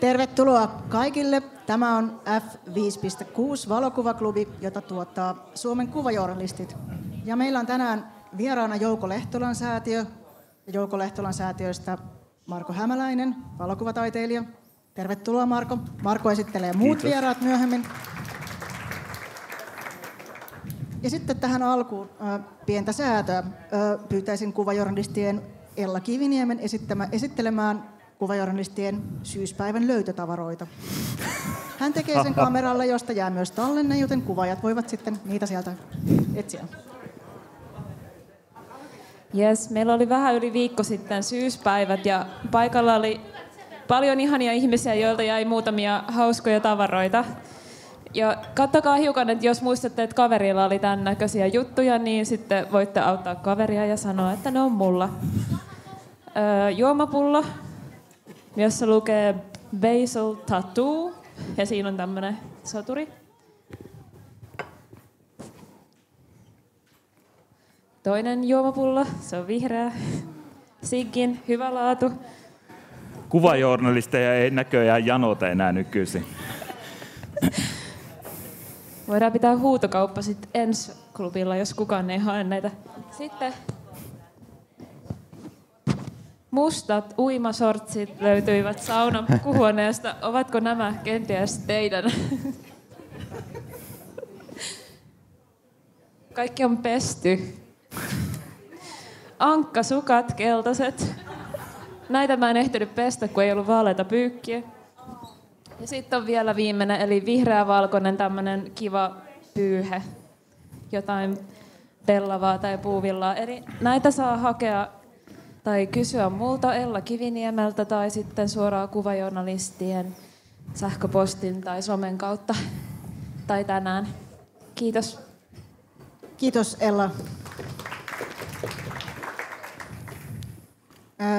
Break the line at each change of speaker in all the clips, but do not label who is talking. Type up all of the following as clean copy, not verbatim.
Tervetuloa kaikille. Tämä on F5.6 valokuvaklubi, jota tuottaa Suomen kuvajournalistit. Ja meillä on tänään vieraana Jouko Lehtolan säätiö ja Jouko Lehtolan säätiöstä Marko Hämäläinen, valokuvataiteilija. Tervetuloa Marko. Marko esittelee muut vieraat myöhemmin. Ja sitten tähän alkuun pientä säätöä. Pyytäisin kuvajournalistien Ella Kiviniemen esittelemään kuvajournalistien syyspäivän löytötavaroita. Hän tekee sen kameralla, josta jää myös tallenne, joten kuvaajat voivat sitten niitä sieltä etsiä.
Yes, meillä oli vähän yli viikko sitten syyspäivät ja paikalla oli paljon ihania ihmisiä, joilta jäi muutamia hauskoja tavaroita. Ja katsokaa hiukan, että jos muistatte, että kaverilla oli tämän näköisiä juttuja, niin sitten voitte auttaa kaveria ja sanoa, että ne on mulla. Juomapullo, jossa lukee Basil Tattoo, ja siinä on tämmönen soturi. Toinen juomapullo, se on vihreä. Siggin, hyvä laatu.
Kuvajournalisteja ei näköjään janota enää nykyisin.
Voidaan pitää huutokauppa sitten ensi klubilla, jos kukaan ei hae näitä. Sitten mustat uimasortsit löytyivät saunan pukuhuoneesta. Ovatko nämä kenties teidän? Kaikki on pesty. Ankkasukat, keltaiset. Näitä mä en ehtinyt pestä, kun ei ollut vaaleita pyykkiä. Ja sitten on vielä viimeinen, eli vihreä-valkoinen tämmönen kiva pyyhe. Jotain pellavaa tai puuvillaa. Eli näitä saa hakea tai kysyä multa Ella Kiviniemeltä tai sitten suoraan kuvajournalistien sähköpostin tai somen kautta tai tänään. Kiitos.
Kiitos Ella.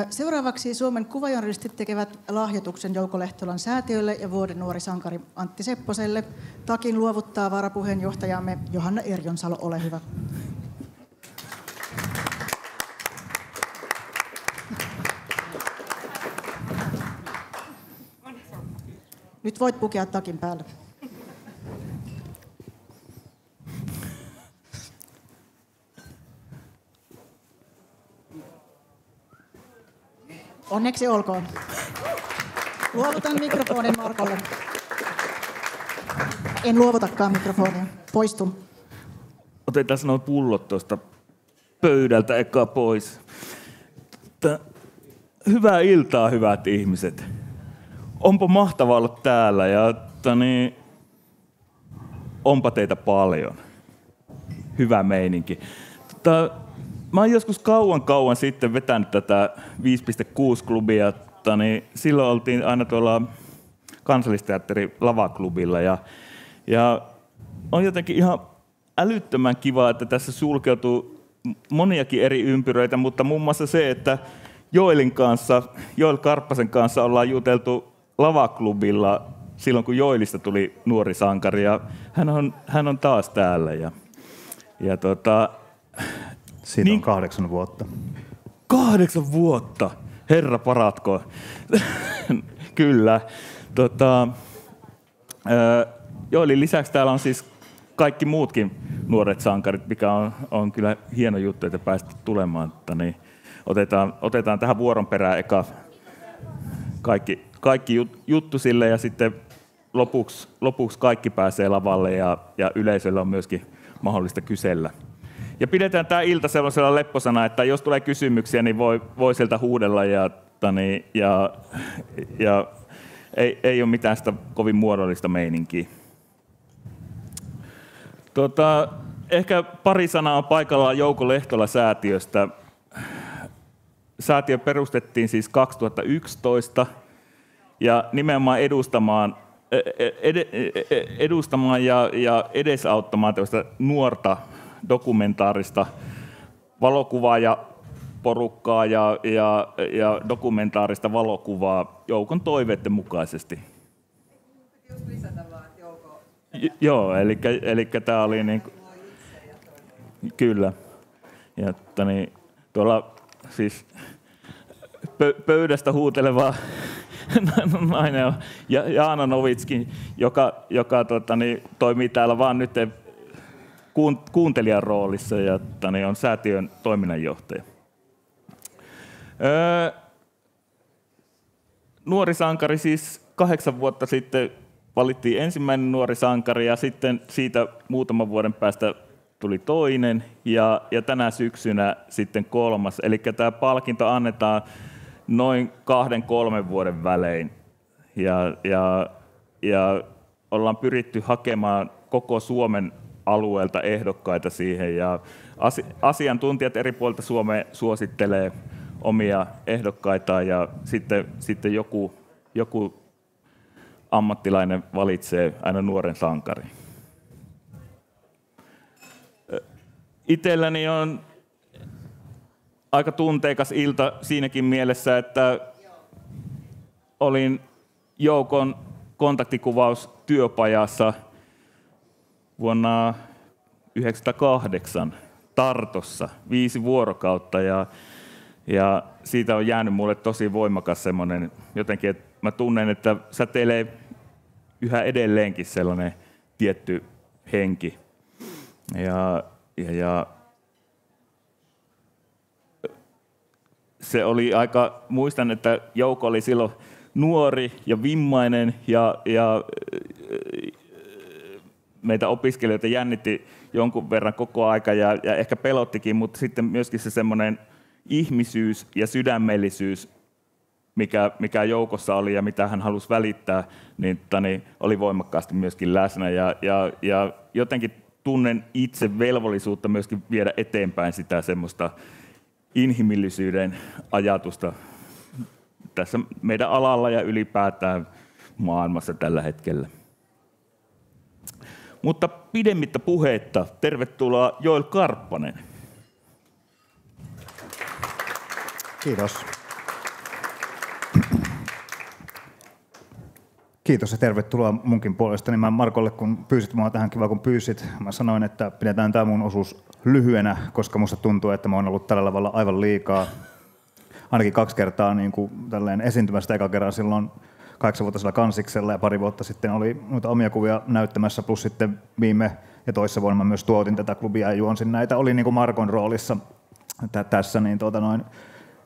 Seuraavaksi Suomen kuvajournalistit tekevät lahjoituksen Jouko Lehtolan säätiölle ja vuoden nuori sankari Antti Sepposelle. Takin luovuttaa varapuheenjohtajamme Johanna Erjonsalo, ole hyvä. Nyt voit pukea takin päälle. Onneksi olkoon. Luovutan mikrofonin Markolle. En luovutakaan mikrofonia. Poistun.
Otetaan nuo pullot tuosta pöydältä eka pois. Hyvää iltaa, hyvät ihmiset. Onpa mahtavaa olla täällä ja onpa teitä paljon. Hyvä meininki. Mä oon joskus kauan sitten vetänyt tätä 5.6-klubia. Silloin oltiin aina tuolla Kansallisteatterin lavaklubilla. Ja on jotenkin ihan älyttömän kiva, että tässä sulkeutuu moniakin eri ympyröitä, mutta muun muassa se, että Joel Karppasen kanssa ollaan juteltu lavaklubilla silloin, kun Joelista tuli nuori sankari. Ja hän on taas täällä.
Siitä on 8 vuotta.
8 vuotta! Herra paratko. Kyllä. Joelin lisäksi täällä on siis kaikki muutkin nuoret sankarit, mikä on kyllä hieno juttu, että päästä tulemaan. Otetaan tähän vuoron perään eka kaikki juttu sille ja sitten lopuksi kaikki pääsee lavalle ja yleisöllä on myöskin mahdollista kysellä. Ja pidetään tämä ilta sellaisella lepposana, että jos tulee kysymyksiä, niin voi sieltä huudella ja ei ole mitään sitä kovin muodollista meininkiä. Ehkä pari sanaa on paikallaan Jouko Lehtola-säätiöstä. Säätiö perustettiin siis 2011 ja nimenomaan edustamaan ja edesauttamaan tällaista nuorta dokumentaarista valokuvaajaporukkaa ja dokumentaarista valokuvaa Joukon toiveiden mukaisesti. Joo, eli tämä oli niin kyllä. Ja tuolla siis pöydästä huuteleva nainen on Jaana Novitski, joka toimii täällä vaan nyt kuuntelijan roolissa ja on säätiön toiminnanjohtaja. Nuori sankari siis 8 vuotta sitten valittiin ensimmäinen nuori sankari ja sitten siitä muutaman vuoden päästä tuli toinen ja tänä syksynä sitten 3. Eli tämä palkinto annetaan noin 2-3 vuoden välein ja ollaan pyritty hakemaan koko Suomen alueelta ehdokkaita siihen ja asiantuntijat eri puolilta Suomea suosittelee omia ehdokkaitaan ja sitten joku ammattilainen valitsee aina nuoren sankarin. Itselläni on aika tunteikas ilta siinäkin mielessä, että olin Joukon kontaktikuvaustyöpajassa vuonna 1998 Tartossa 5 vuorokautta ja siitä on jäänyt mulle tosi voimakas semmoinen jotenkin, että mä tunnen, että säteilee yhä edelleenkin sellainen tietty henki. Ja se oli muistan, että Jouko oli silloin nuori ja vimmainen ja meitä opiskelijoita jännitti jonkun verran koko aika ja ehkä pelottikin, mutta sitten myöskin se semmoinen ihmisyys ja sydämellisyys, mikä Joukossa oli ja mitä hän halusi välittää, niin oli voimakkaasti myöskin läsnä ja jotenkin tunnen itse velvollisuutta myöskin viedä eteenpäin sitä semmoista inhimillisyyden ajatusta tässä meidän alalla ja ylipäätään maailmassa tällä hetkellä. Mutta pidemmittä puheitta, tervetuloa Joel Karppanen.
Kiitos. Kiitos ja tervetuloa munkin puolestani. Mä Markolle, kun pyysit mua tähän, kiva kun pyysit, mä sanoin, että pidetään tämä mun osuus lyhyenä, koska musta tuntuu, että mä oon ollut tällä tavalla aivan liikaa. Ainakin 2 kertaa niin kuin esiintymästä, eka kerran silloin 8-vuotisella kansiksella ja pari vuotta sitten oli noita omia kuvia näyttämässä, plus sitten viime ja toissa vuonna mä myös tuotin tätä klubia ja juonsin näitä. Oli niin kuin Markon roolissa tässä, niin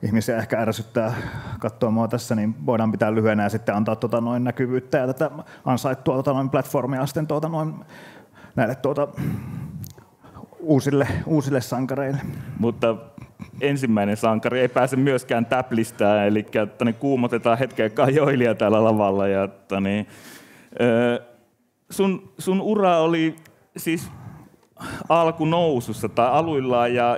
ihmisiä ehkä ärsyttää katsoa mua tässä, niin voidaan pitää lyhyenä ja sitten antaa näkyvyyttä ja tätä ansaittua platformia sitten näille uusille sankareille.
Mutta ensimmäinen sankari ei pääse myöskään täplistään, eli kuumotetaan hetken Joelia täällä lavalla. Ja, sun ura oli siis alkunousussa tai aluillaan ja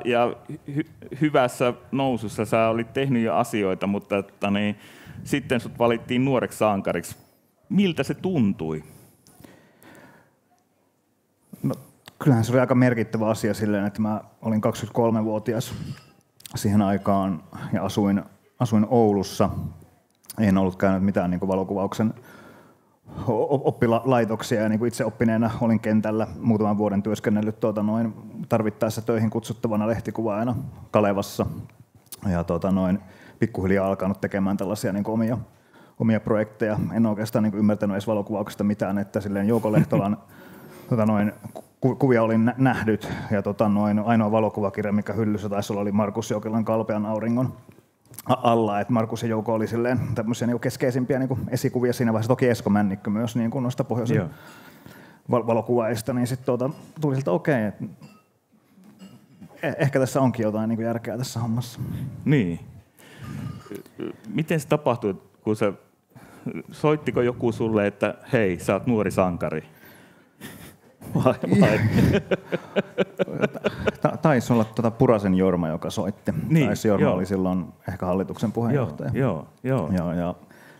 hyvässä nousussa. Sä olit tehnyt jo asioita, mutta sitten sut valittiin nuoreksi sankariksi. Miltä se tuntui?
No, kyllähän se oli aika merkittävä asia silleen, että mä olin 23-vuotias siihen aikaan ja asuin Oulussa. En ollut käynyt mitään niin kuin valokuvauksen oppilaitoksia ja niin kuin itse oppineena olin kentällä muutaman vuoden työskennellyt tarvittaessa töihin kutsuttavana lehtikuvaajana Kalevassa ja pikkuhiljaa alkanut tekemään tällaisia niin kuin omia projekteja. En oikeastaan niin kuin ymmärtänyt edes valokuvauksesta mitään, että silleen Jouko Lehtolan kuvia olin nähnyt ja ainoa valokuvakirja, mikä hyllyssä taisi olla, oli Markus Joukelan Kalpean auringon alla, että Markus ja Jouko oli silleen tämmöisiä niin keskeisimpiä niin esikuvia siinä vaiheessa, toki Esko Männikkö myös niin noista pohjoisen valokuvaajista, niin sitten tuli siltä okei, ehkä tässä onkin jotain niin järkeä tässä hommassa.
Niin. Miten se tapahtui, kun sä soittiko joku sulle, että hei, sä oot nuori sankari? Vai?
Taisi olla Purasen Jorma, joka soitti.
Niin,
Taisi Jorma oli silloin ehkä hallituksen puheenjohtaja.
Joo.
Ja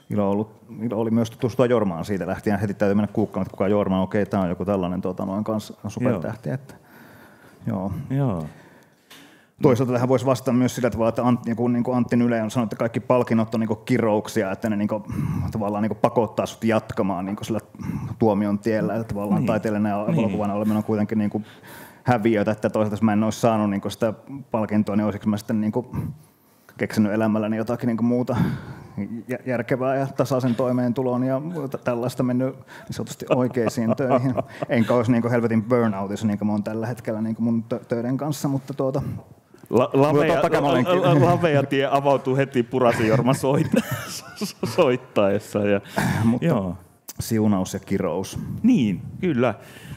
ilo oli myös tutustua Jormaan siitä lähtien. Heti täytyy mennä kuukkaamaan, että kuka Jorma on. Okei, tämä on joku tällainen kanssa supertähti. Että, joo. Toisaalta tähän voisi vastata myös sillä tavalla, että niin kuin Antti Nyle on sanonut, että kaikki palkinnot on niin kuin kirouksia, että ne niin kuin, tavallaan niin kuin pakottaa sut jatkamaan niin kuin sillä tuomion tiellä. Että tavallaan taiteilijana ja valokuvana oleminen on kuitenkin niin kuin häviötä, että toisaalta jos mä en olisi saanut niin kuin sitä palkintoa, niin olisiko mä sitten niin kuin keksinyt elämälläni jotakin niin kuin muuta järkevää ja tasaisen toimeentuloon ja tällaista mennyt niin sanotusti oikeisiin töihin. Enkä olisi niin kuin helvetin burnoutissa, niin kuin mä oon tällä hetkellä niin kuin mun töiden kanssa, mutta
lavea tie avautuu heti Purasen Jorma soittaessa.
Mutta joo. Siunaus ja kirous.
Niin, kyllä.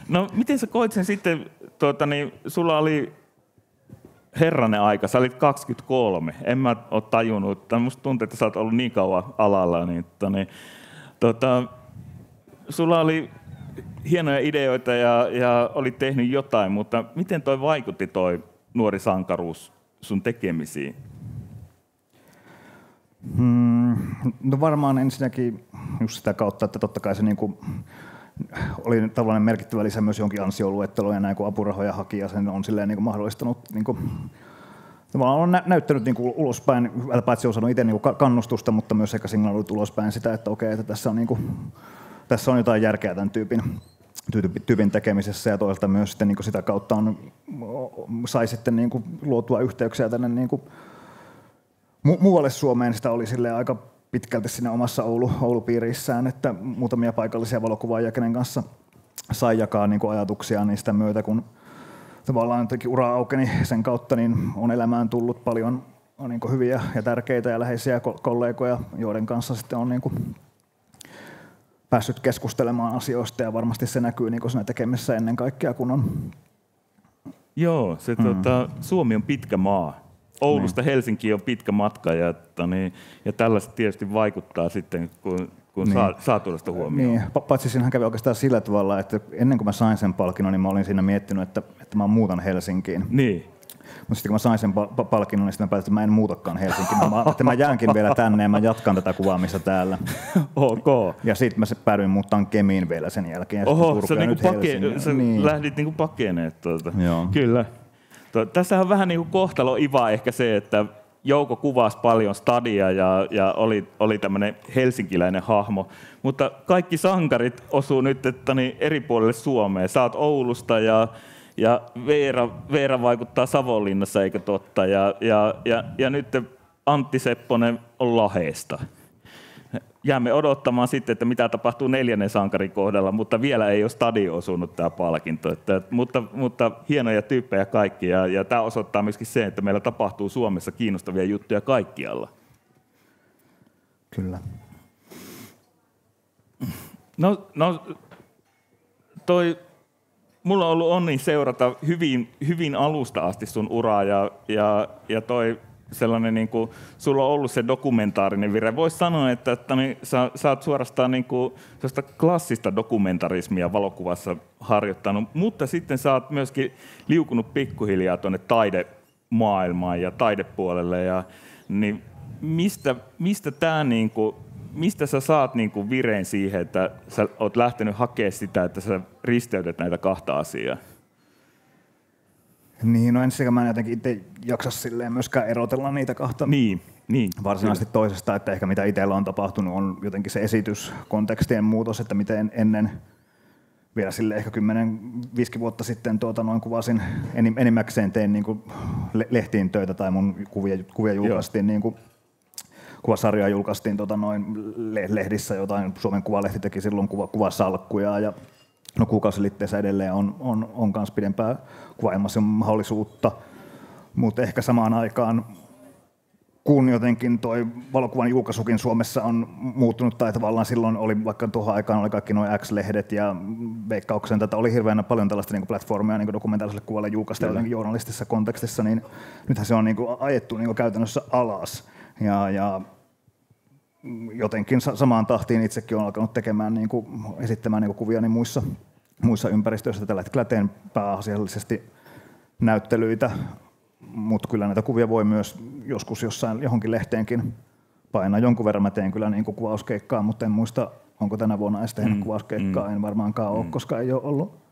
No miten sä koit sen sitten, sulla oli herranen aika, sä olit 23, en mä ole tajunnut, musta tuntuu, että sä oot ollut niin kauan alalla, niin sulla oli hienoja ideoita ja olit tehnyt jotain, mutta miten toi vaikutti toi nuori sankaruus sun tekemisiin?
No varmaan ensinnäkin just sitä kautta, että totta kai se niinku oli tavallaan merkittävä lisä myös jonkin ansioluetteloon ja näin kun apurahoja haki ja sen on silleen niinku mahdollistanut niinku, tavallaan on näyttänyt niinku ulospäin, paitsi on saanut itse niinku kannustusta, mutta myös sekä signaloinut ulospäin sitä, että okei, että tässä on jotain järkeä tämän tyypin tekemisessä ja toisaalta myös sitten niinku sitä kautta sai sitten niinku luotua yhteyksiä tänne niinku muualle Suomeen. Sitä oli silleen aika pitkälti siinä omassa Oulu-piirissään, että muutamia paikallisia valokuvaajia, kenen kanssa sai jakaa niinku ajatuksia niistä myötä, kun tavallaan jotenkin ura aukeni sen kautta, niin on elämään tullut paljon niinku hyviä ja tärkeitä ja läheisiä kollegoja, joiden kanssa sitten on niinku päässyt keskustelemaan asioista ja varmasti se näkyy niin siinä tekemisessä ennen kaikkea, kun on.
Joo, Suomi on pitkä maa. Oulusta Helsinkiin on pitkä matka ja tällaiset tietysti vaikuttaa sitten, kun saa tuoda sitä huomioon.
Niin, paitsi siinähän kävi oikeastaan sillä tavalla, että ennen kuin mä sain sen palkinnon, niin mä olin siinä miettinyt, että mä muutan Helsinkiin.
Niin.
Mutta sitten kun mä sain sen palkinnon, niin sitten mä päätin, että mä en muutakaan Helsinkiin. Että mä jäänkin vielä tänne ja mä jatkan tätä kuvaamista täällä.
Ok.
Ja sitten mä päädyin muuttaan Kemiin vielä sen jälkeen.
Oho, sä lähdit niinku pakeneen tuolta.
Joo.
Kyllä. Tässä on vähän niinku kohtalo iva ehkä se, että Jouko kuvasi paljon stadia ja oli tämmöinen helsinkiläinen hahmo, mutta kaikki sankarit osuu nyt eri puolille Suomeen. Sä oot Oulusta ja Veera vaikuttaa Savonlinnassa, eikö totta? Ja nyt Antti Sepponen on Lahdesta. Jäämme odottamaan sitten, että mitä tapahtuu 4. sankarin kohdalla, mutta vielä ei ole stadio osunut tämä palkinto. Mutta hienoja tyyppejä kaikki ja tämä osoittaa myöskin sen, että meillä tapahtuu Suomessa kiinnostavia juttuja kaikkialla.
Kyllä.
Mulla on ollut onni seurata hyvin alusta asti sun uraa ja toi sellainen niinku, sulla on ollut se dokumentaarinen vire. Voisi sanoa, että sä oot suorastaan niinku sellaista klassista dokumentarismia valokuvassa harjoittanut, mutta sitten sä oot myöskin liukunut pikkuhiljaa tuonne taidemaailmaan ja taidepuolelle. Niin mistä sä saat niinku vireen siihen, että sä oot lähtenyt hakemaan sitä, että sä risteytät näitä kahta asiaa?
Niin, no ensinnäkin mä en jotenkin itse jaksa silleen myöskään erotella niitä kahta
niin,
varsinaisesti toisesta, että ehkä mitä itsellä on tapahtunut on jotenkin se esityskontekstien muutos, että miten ennen vielä sille ehkä 10-5 vuotta sitten kuvasin enimmäkseen tein niin kuin lehtiin töitä tai mun kuvia julkaistiin niin kuin kuvasarjaa julkaistiin lehdissä, jotain Suomen Kuvalehti teki silloin kuvasalkkuja ja no kuukausiliitteessä edelleen on kans pidempää kuvailmassa mahdollisuutta, mutta ehkä samaan aikaan kun jotenkin toi valokuvan julkaisukin Suomessa on muuttunut tai tavallaan silloin oli vaikka tuohon aikaan oli kaikki nuo X-lehdet ja Veikkauksen tätä oli hirveän paljon tällaista niin platformia niin dokumentaariselle kuvalle julkaista jotenkin journalistisessa kontekstissa, niin nythän se on niin ajettu niin käytännössä alas ja jotenkin samaan tahtiin itsekin olen alkanut tekemään, niin kuin, esittämään niin kuin kuvia niin muissa ympäristöissä. Tällä hetkellä teen pääasiallisesti näyttelyitä, mutta kyllä näitä kuvia voi myös joskus jossain johonkin lehteenkin painaa. Jonkun verran mä teen kyllä niin kuin kuvauskeikkaa, mutta en muista, onko tänä vuonna edes tehnyt kuvauskeikkaa. En varmaankaan ole, koska ei ole ollut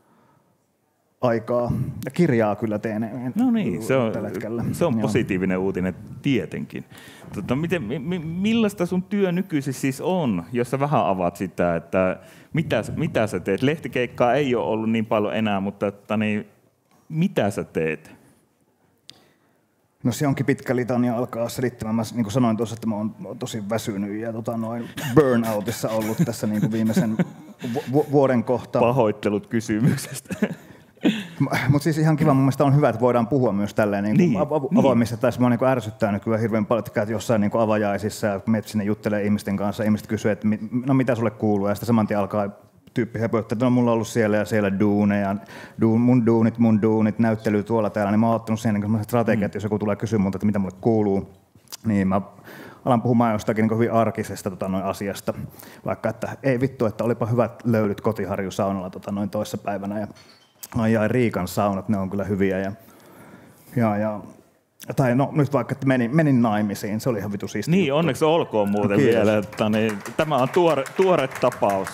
aikaa. Ja kirjaa kyllä teen.
No niin, se on positiivinen uutinen tietenkin. Millaista sun työ nykyisin siis on, jos sä vähän avaat sitä, että mitä sä teet? Lehtikeikkaa ei ole ollut niin paljon enää, mutta mitä sä teet?
No se onkin pitkä litania alkaa selittämään. Mä niin kuin sanoin tuossa, että mä oon tosi väsynyt ja burnoutissa ollut tässä niin kuin viimeisen vuoden kohta.
Pahoittelut kysymyksestä.
Mutta siis ihan kiva, mun mielestä on hyvä, että voidaan puhua myös tälleen niin avoimissa. Tai mua niin ärsyttää nykyään hirveän paljon, että jossain niin avajaisissa ja menet sinne juttelee ihmisten kanssa. Ihmiset kysyy, että no mitä sulle kuuluu, ja sitten saman tien alkaa tyyppi höpöttää, että no mulla on ollut siellä ja siellä duuneja, mun duunit, näyttely tuolla täällä, niin mä oon ottanut siihen niin strategiat, että jos joku tulee kysyä multa, että mitä mulle kuuluu, niin mä alan puhumaan jostakin niin hyvin arkisesta asiasta, vaikka että ei vittu, että olipa hyvät löylyt Kotiharju-saunalla toissapäivänä ja ai Riikan saunat, ne on kyllä hyviä tai no nyt vaikka, että menin naimisiin, se oli ihan vitu siistiä.
Niin, onneksi olkoon muuten vielä, että tämä on tuore tapaus.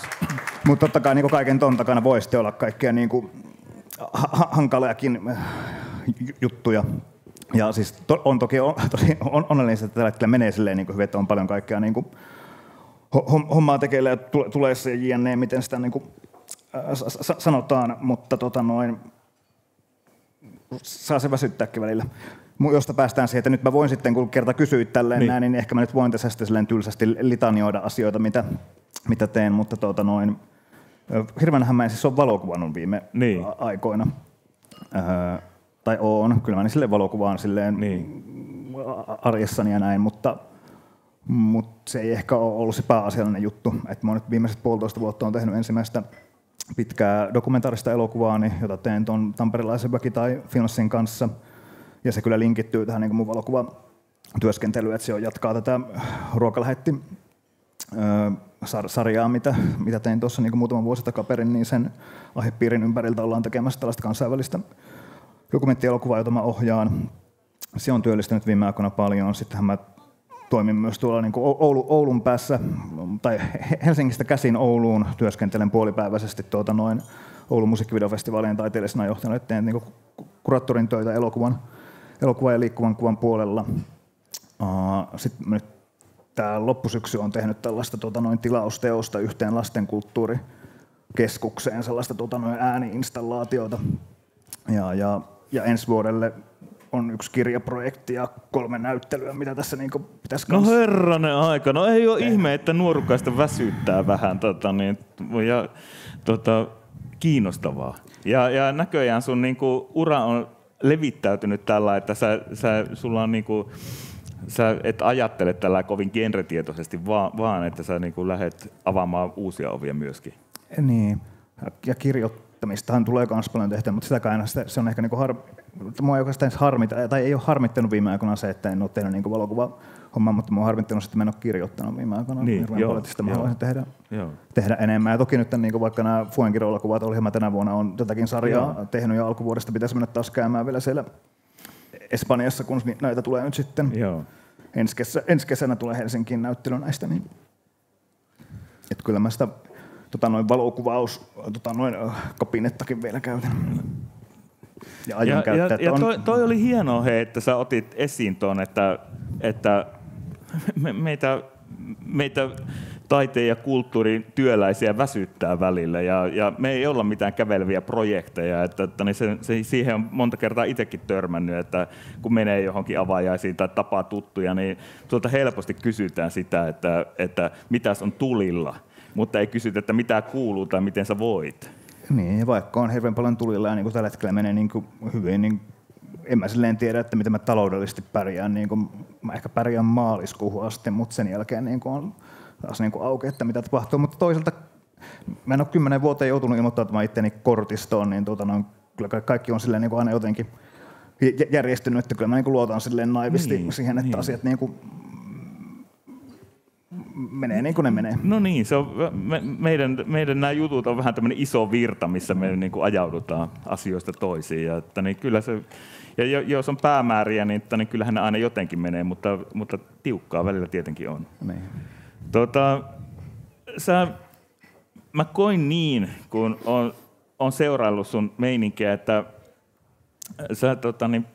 Mutta totta kai niin kaiken ton takana voi sitten olla kaikkea niin hankaliakin juttuja. Ja siis on toki tosi onnellinen, että tällä hetkellä menee silleen niin hyvin, että on paljon kaikkea niin hommaa tekeillä ja tuleessa ja jne, miten sitä niin sanotaan, mutta saa se väsyttääkin välillä. Josta päästään siihen, että nyt mä voin sitten, kun kerta kysyit tälleen näin, niin ehkä mä nyt voin tässä sitten tylsästi litanioida asioita, mitä teen, mutta hirveänhän mä en siis ole valokuvannut viime aikoina. Tai oon, kyllä mä niin silleen valokuvaan silleen arjessani ja näin, mutta se ei ehkä ole ollut se pääasiallinen juttu. Että mä oon nyt viimeiset 1,5 vuotta on tehnyt ensimmäistä pitkää dokumentaarista elokuvaani, jota teen tuon tamperelaisen Väki tai Filmsin kanssa. Ja se kyllä linkittyy tähän niin mun valokuvatyöskentelyyn, että se jatkaa tätä ruokalähetti sarjaa, mitä tein tuossa niin muutaman vuosi takaperin, niin sen aihepiirin ympäriltä ollaan tekemässä tällaista kansainvälistä dokumenttielokuvaa, jota mä ohjaan. Se on työllistänyt viime aikoina paljon. Sittenhän mä toimin myös tuolla niin Oulun päässä, tai Helsingistä käsin Ouluun työskentelen puolipäiväisesti Oulun musiikkivideofestivaalien taiteellisena johtajana, että teen niin kuraattorin töitä elokuvan ja liikkuvan kuvan puolella. Sitten nyt tämä loppusyksy on tehnyt tällaista tilausteosta yhteen lastenkulttuurikeskukseen, sellaista ääniinstallaatiota. Ja ensi vuodelle on 1 kirjaprojekti ja 3 näyttelyä, mitä tässä pitäisi kanssa.
No herranen aika, no ei ole ihme, että nuorukkaista väsyttää vähän kiinnostavaa. Ja näköjään sun ura on levittäytynyt tällä, että sulla on sä et ajattele tällä kovin genretietoisesti, vaan että sä lähdet avaamaan uusia ovia myöskin.
Niin, ja kirjoittamistahan tulee myös paljon tehtyä, mutta sitäkään se on ehkä mua ei oikeastaan harmita, tai ei ole harmittanut viime aikoina se, että en ole tehnyt valokuvahommaa, mutta mua on harmittanut, että mä en ole kirjoittanut viime aikoina. Niin, poliittista mä haluaisin tehdä enemmän. Ja toki nyt vaikka nämä Fuengirolla-kuvat, olihan mä tänä vuonna on jotakin sarjaa tehnyt ja alkuvuodesta pitäisi mennä taas käymään vielä siellä Espanjassa, kun näitä tulee nyt sitten.
Joo.
Ensi kesänä tulee Helsinkiin näyttely näistä. Niin. Et kyllä mä sitä valokuvaus-kabinettakin vielä käytän. Ja
toi oli hienoa, että sä otit esiin tuon, että meitä taiteen ja kulttuurin työläisiä väsyttää välillä ja me ei olla mitään käveleviä projekteja, että siihen on monta kertaa itsekin törmännyt, että kun menee johonkin avajaisiin tai tapaa tuttuja, niin tuolta helposti kysytään sitä, että mitäs on tulilla, mutta ei kysytä, että mitä kuuluu tai miten sä voit.
Niin, ja vaikka on hirveän paljon tulilla ja niin tällä hetkellä menee hyvin, niin en mä silleen tiedä, että miten mä taloudellisesti pärjään. Mä ehkä pärjään maaliskuuhun asti, mutta sen jälkeen on taas auki, että mitä tapahtuu. Mutta toisaalta mä en ole 10 vuoteen joutunut ilmoittautumaan itseäni kortistoon, niin kyllä kaikki on silleen aina jotenkin järjestynyt, että kyllä mä luotan silleen naivisti siihen, että asiat menee niin kuin ne menee.
No niin, se on, meidän nämä jutut on vähän tämmöinen iso virta, missä me niin kuin ajaudutaan asioista toisiin. Ja, että niin kyllä se, ja jos on päämääriä, niin kyllähän ne aina jotenkin menee, mutta tiukkaa välillä tietenkin on.
Niin.
Mä koin niin, kun on seuraillut sun meininkiä, että sä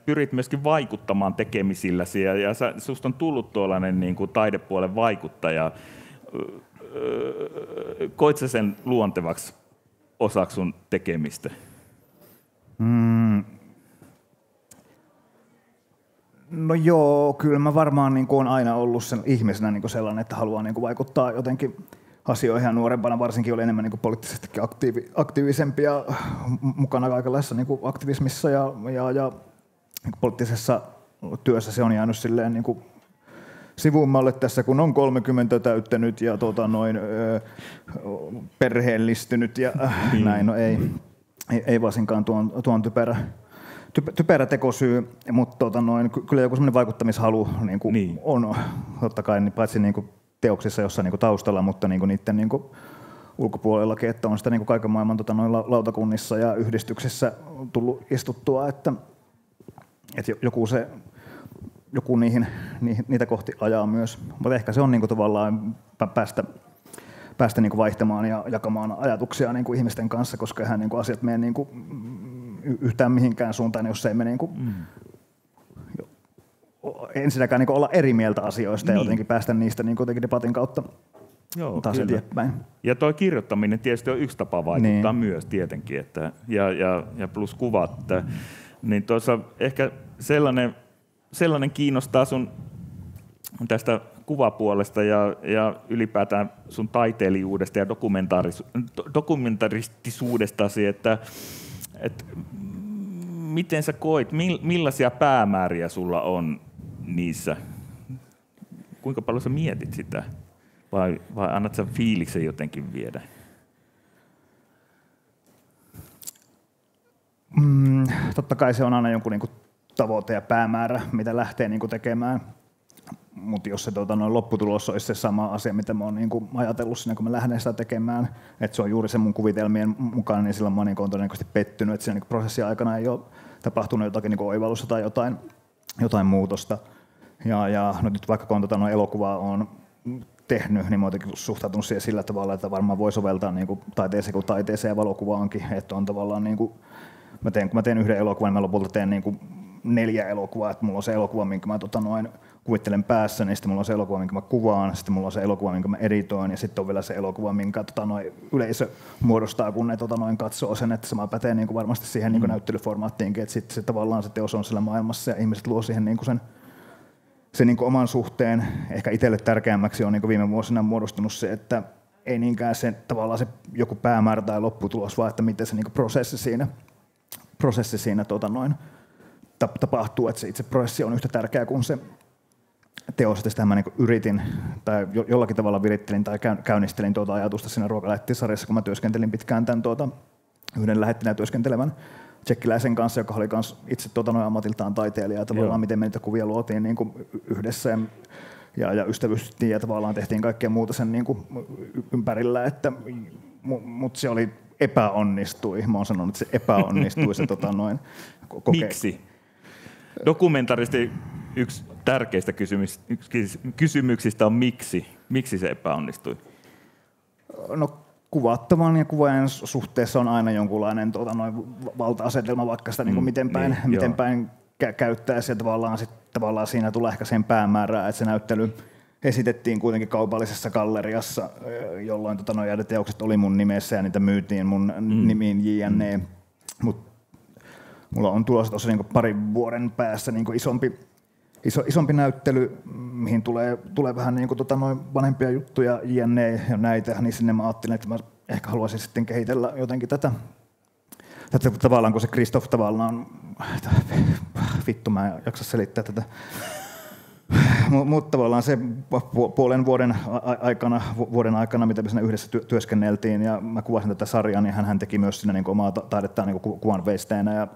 pyrit myöskin vaikuttamaan tekemisilläsi ja susta on tullut tuollainen niin kuin taidepuolen vaikuttaja. Koit sä sen luontevaksi osaksi sun tekemistä?
No joo, kyllä mä varmaan niin kuin on aina ollut sen ihmisenä niin kuin sellainen, että haluaa niin kuin vaikuttaa jotenkin asioihin, ja nuorempana varsinkin oli enemmän niin kuin poliittisestikin aktiivisempia mukana kaikenlaisessa niin kuin aktivismissa ja poliittisessa työssä. Se on jäänyt silleen niin kuin sivuummalle tässä, kun on 30 täyttänyt ja perheellistynyt ja näin. No ei varsinkaan tuon typerä tekosyy, mutta kyllä joku semmoinen vaikuttamishalu niin. On totta kai niin paitsi niin kuin teoksissa jossain niin taustalla, mutta niin niiden niin ulkopuolellakin, että on sitä niin kaiken maailman lautakunnissa ja yhdistyksissä tullut istuttua, että joku niitä kohti ajaa myös. Mutta ehkä se on niin tavallaan päästä niin vaihtamaan ja jakamaan ajatuksia niin ihmisten kanssa, koska eihän niin asiat mene niin yhtään mihinkään suuntaan, jos ei me niin ensinnäkään niin olla eri mieltä asioista ja jotenkin päästä niistä niin debatin kautta taas eteenpäin.
Ja tuo kirjoittaminen tietysti on yksi tapa vaikuttaa myös tietenkin, että, ja plus kuvat. Että, niin tuossa ehkä sellainen kiinnostaa sun tästä kuvapuolesta ja ylipäätään sun taiteilijuudesta ja dokumentaristisuudestasi, että miten sä koit, millaisia päämääriä sulla on niissä? Kuinka paljon sä mietit sitä? Vai annat sä fiiliksen jotenkin viedä?
Totta kai se on aina jonkun niinku tavoite ja päämäärä, mitä lähtee niinku tekemään. Mutta jos se lopputulos olisi se sama asia, mitä mä oon niinku ajatellut siinä, kun mä lähden sitä tekemään, että se on juuri se mun kuvitelmien mukaan, niin silloin mä oon niinku todennäköisesti pettynyt, että siinä niinku prosessin aikana ei ole tapahtunut jotakin niinku oivallusta tai jotain muutosta. Ja no nyt vaikka kun elokuvaa on tehnyt, niin mä oon suhtautunut siihen sillä tavalla, että varmaan voi soveltaa niinku taiteeseen kuin taiteeseen ja valokuvaankin, että on tavallaan niinku, kun mä teen yhden elokuvan, niin mä lopulta teen niinku 4 elokuvaa, että mulla on se elokuva, minkä mä kuvittelen päässä, niin sitten mulla on se elokuva, minkä mä kuvaan, sitten mulla on se elokuva, minkä mä editoin, ja sitten on vielä se elokuva, minkä yleisö muodostaa, kun ne katsoo sen, että sama pätee niin kuin varmasti siihen niin kuin näyttelyformaattiinkin, että sitten se, tavallaan se teos on siellä maailmassa, ja ihmiset luo siihen niin kuin sen niin kuin oman suhteen. Ehkä itselle tärkeämmäksi on niin kuin viime vuosina muodostunut se, että ei niinkään se, tavallaan se joku päämäärä tai lopputulos, vaan että miten se niin kuin prosessi siinä tapahtuu, että se itse prosessi on yhtä tärkeä kuin se teos, että sitä mä niin yritin tai jollakin tavalla virittelin tai käynnistelin ajatusta siinä Ruokalähettisarjassa, kun mä työskentelin pitkään tämän yhden lähettinään työskentelevän tsekkiläisen kanssa, joka oli kans itse ammatiltaan taiteilija, ja tavallaan miten me niitä kuvia luotiin niin kuin yhdessä ja ystävystyttiin ja tavallaan tehtiin kaikkea muuta sen niin kuin ympärillä, mutta se oli epäonnistui. Mä oon sanonut, että se epäonnistui se
Miksi? Dokumentaristi yksi tärkeistä kysymyksistä on miksi. Miksi se epäonnistui?
No kuvattavan ja kuvaajan suhteessa on aina jonkunlainen valta-asetelma, vaikka sitä niin miten päin käyttäisi. Ja tavallaan siinä tulee ehkä sen päämäärää, että se näyttely esitettiin kuitenkin kaupallisessa galleriassa, jolloin teokset oli mun nimessä ja niitä myytiin mun nimiin JNE. Mut mulla on tulossa tuossa niin parin vuoden päässä niin isompi näyttely, mihin tulee vähän niin kuin vanhempia juttuja, JNE ja näitä, niin sinne mä ajattelin, että mä ehkä haluaisin sitten kehitellä jotenkin tätä tavallaan, kun se Christoph tavallaan, vittu mä en jaksa selittää tätä, että tavallaan kun se Christoph tavallaan tehtiin kaikkea muuta sen niin kuin yhdessä muodostaa, kun ne tehtiin kaikkea muuta sen niin kuin ympärillä, että mulla on tulossa tuossa niin parin vuoden päässä niin isompi Mutta tavallaan se puolen vuoden aikana, mitä me siinä yhdessä työskenneltiin, ja mä kuvasin tätä sarjaa, niin hän teki myös siinä niin omaa taidettaan niin kuvan veisteenä,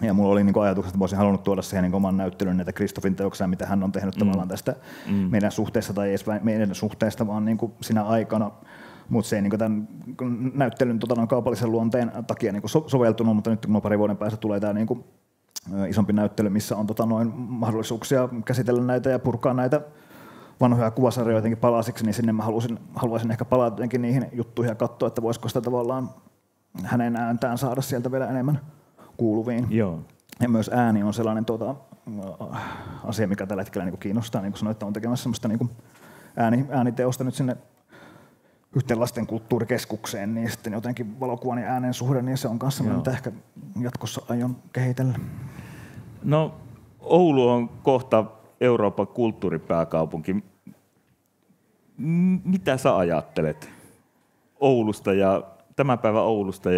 ja mulla oli niin ajatus, että mä olisin halunnut tuoda siihen niin oman näyttelyn näitä Christophin teoksia, mitä hän on tehnyt tavallaan tästä meidän suhteesta, tai ei edes meidän suhteesta, vaan niin siinä aikana. Mutta se ei niin tämän näyttelyn kaupallisen luonteen takia niin soveltunut, mutta nyt kun pari vuoden päästä tulee tämä niin isompi näyttely, missä on mahdollisuuksia käsitellä näitä ja purkaa näitä vanhoja kuvasarjoja jotenkin palasiksi, niin sinne mä haluaisin ehkä palata jotenkin niihin juttuihin ja katsoa, että voisiko sitä tavallaan hänen ääntään saada sieltä vielä enemmän kuuluviin.
Joo.
Ja myös ääni on sellainen asia, mikä tällä hetkellä niin kiinnostaa, niin kuin sanoin, että on tekemässä sellaista niin ääniteosta nyt sinne yhteen lasten kulttuurikeskukseen, niin sitten jotenkin valokuvan ja äänen suhde, niin se on kanssa mitä ehkä jatkossa aion kehitellä.
No, Oulu on kohta Euroopan kulttuuripääkaupunki. Mitä sä ajattelet Oulusta ja tämän päivän Oulusta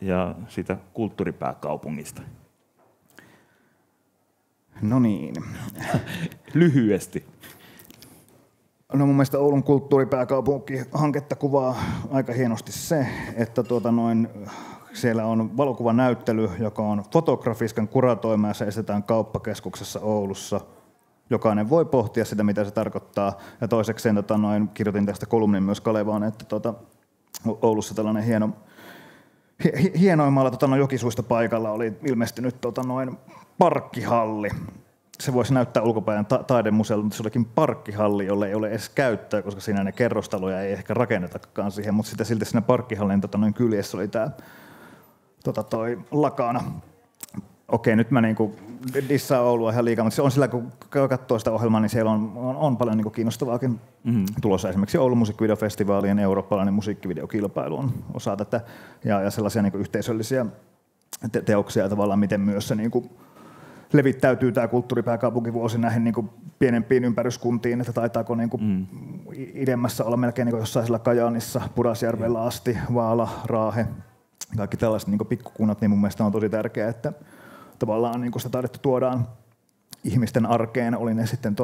ja siitä kulttuuripääkaupungista?
No niin.
Lyhyesti.
No mun mielestä Oulun kulttuuripääkaupunki-hanketta kuvaa aika hienosti se, että siellä on valokuvanäyttely, joka on Fotografiskan kuratoima ja se estetään kauppakeskuksessa Oulussa. Jokainen voi pohtia sitä, mitä se tarkoittaa. Ja toisekseen kirjoitin tästä kolumnin myös Kalevaan, että Oulussa tällainen hienoimmalla jokisuistopaikalla oli ilmestynyt parkkihalli. Se voisi näyttää ulkopäin taidemuseolta, mutta se olikin parkkihalli, jolle ei ole edes käyttöä, koska siinä ne kerrostaloja ei ehkä rakennetakaan siihen, mutta sitten silti siinä parkkihallin kyljessä oli tämä lakana. Okei, nyt mä niinku dissaan Oulua ihan liikaa, mutta se on sillä, kun katsoo sitä ohjelmaa, niin siellä on paljon niinku kiinnostavaakin tulossa. Esimerkiksi Oulun musiikkivideofestivaalien eurooppalainen musiikkivideokilpailu on osa tätä, ja sellaisia niinku yhteisöllisiä teoksia tavallaan, miten myös se niinku levittäytyy tämä kulttuuripääkaupunkivuosi näihin niin kuin pienempiin ympäryskuntiin, että taitaako niin kuin idemmässä olla melkein niin kuin jossain siellä Kajaanissa, Pudasjärvellä asti, Vaala, Raahe, kaikki tällaiset niin kuin pikkukunnat, niin mun mielestä on tosi tärkeää, että tavallaan niin kuin sitä taidetta tuodaan ihmisten arkeen, oli ne sitten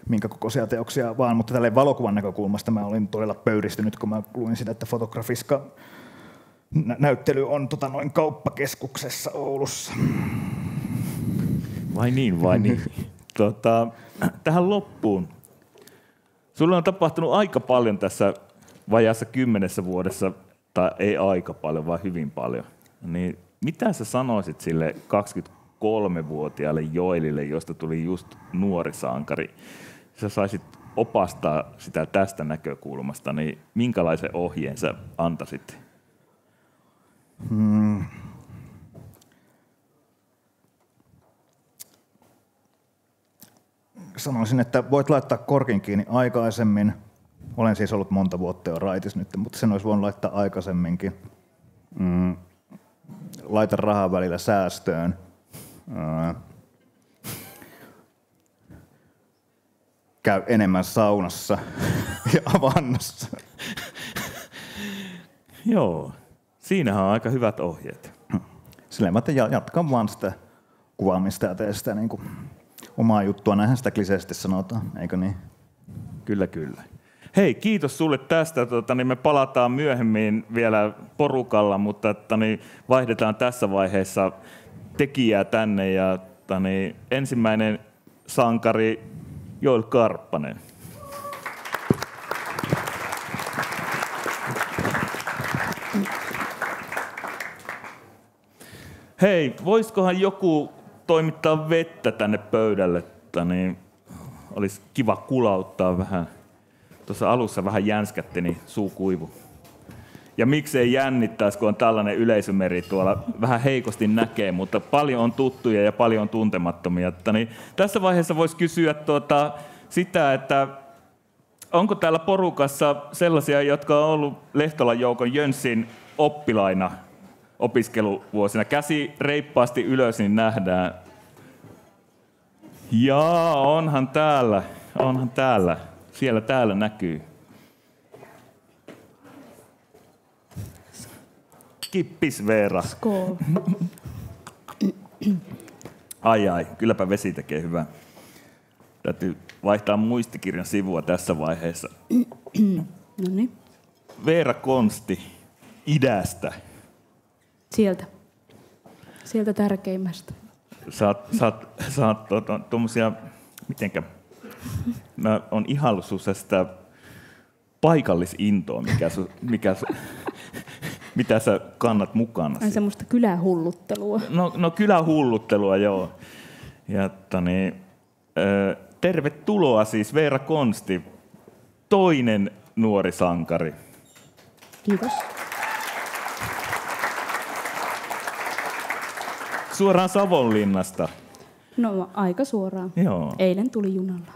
minkä kokoisia teoksia vaan, mutta tälleen valokuvan näkökulmasta mä olin todella pöyristynyt, kun mä luin sitä, että Fotografiska näyttely on kauppakeskuksessa Oulussa.
Vai niin. Tähän loppuun. Sulla on tapahtunut aika paljon tässä vajaassa 10 vuodessa, tai ei aika paljon, vaan hyvin paljon. Niin mitä sä sanoisit sille 23-vuotiaalle Joelille, josta tuli just nuori sankari? Sä saisit opastaa sitä tästä näkökulmasta, niin minkälaisen ohjeen sä antaisit?
Sanoisin, että voit laittaa korkin kiinni aikaisemmin. Olen siis ollut monta vuotta jo raitis nyt, mutta sen olisi voinut laittaa aikaisemminkin. Laita rahaa välillä säästöön. Käy enemmän saunassa ja avannossa.
Joo, siinähän on aika hyvät ohjeet.
Silleen, että jatkan vaan sitä kuvaamista ja tee sitä niin kuin omaa juttua. Näinhän sitä kliseisesti sanotaan, eikö niin?
Kyllä. Hei, kiitos sulle tästä. Niin me palataan myöhemmin vielä porukalla, mutta niin vaihdetaan tässä vaiheessa tekijää tänne. Ja niin ensimmäinen sankari Joel Karppanen. Hei, voisikohan joku toimittaa vettä tänne pöydälle? Niin olisi kiva kulauttaa vähän. Tuossa alussa vähän jänskätti, niin suu kuivu. Ja miksei jännittäisi, kun on tällainen yleisömeri tuolla vähän heikosti näkee, mutta paljon on tuttuja ja paljon on tuntemattomia. Niin tässä vaiheessa voisi kysyä sitä, että onko täällä porukassa sellaisia, jotka on ollut Lehtolan Joukon Jönssin oppilaina opiskeluvuosina. Käsi reippaasti ylös, niin nähdään. Jaa, onhan täällä. Siellä täällä näkyy. Kippis Veera.
Skål.
Ai, kylläpä vesi tekee hyvää. Täytyy vaihtaa muistikirjan sivua tässä vaiheessa.
No niin.
Veera Konsti, idästä.
Sieltä tärkeimmästä.
Saat tuommoisia, mitenkä, mä oon ihaillut sun sitä paikallisintoa, mitä sä kannat mukana.
Ai semmoista kylähulluttelua.
No kylähulluttelua, joo. Ja tervetuloa siis Veera Konsti, toinen nuori sankari.
Kiitos.
Suoraan Savonlinnasta.
No aika suoraan.
Joo.
Eilen tuli junalla.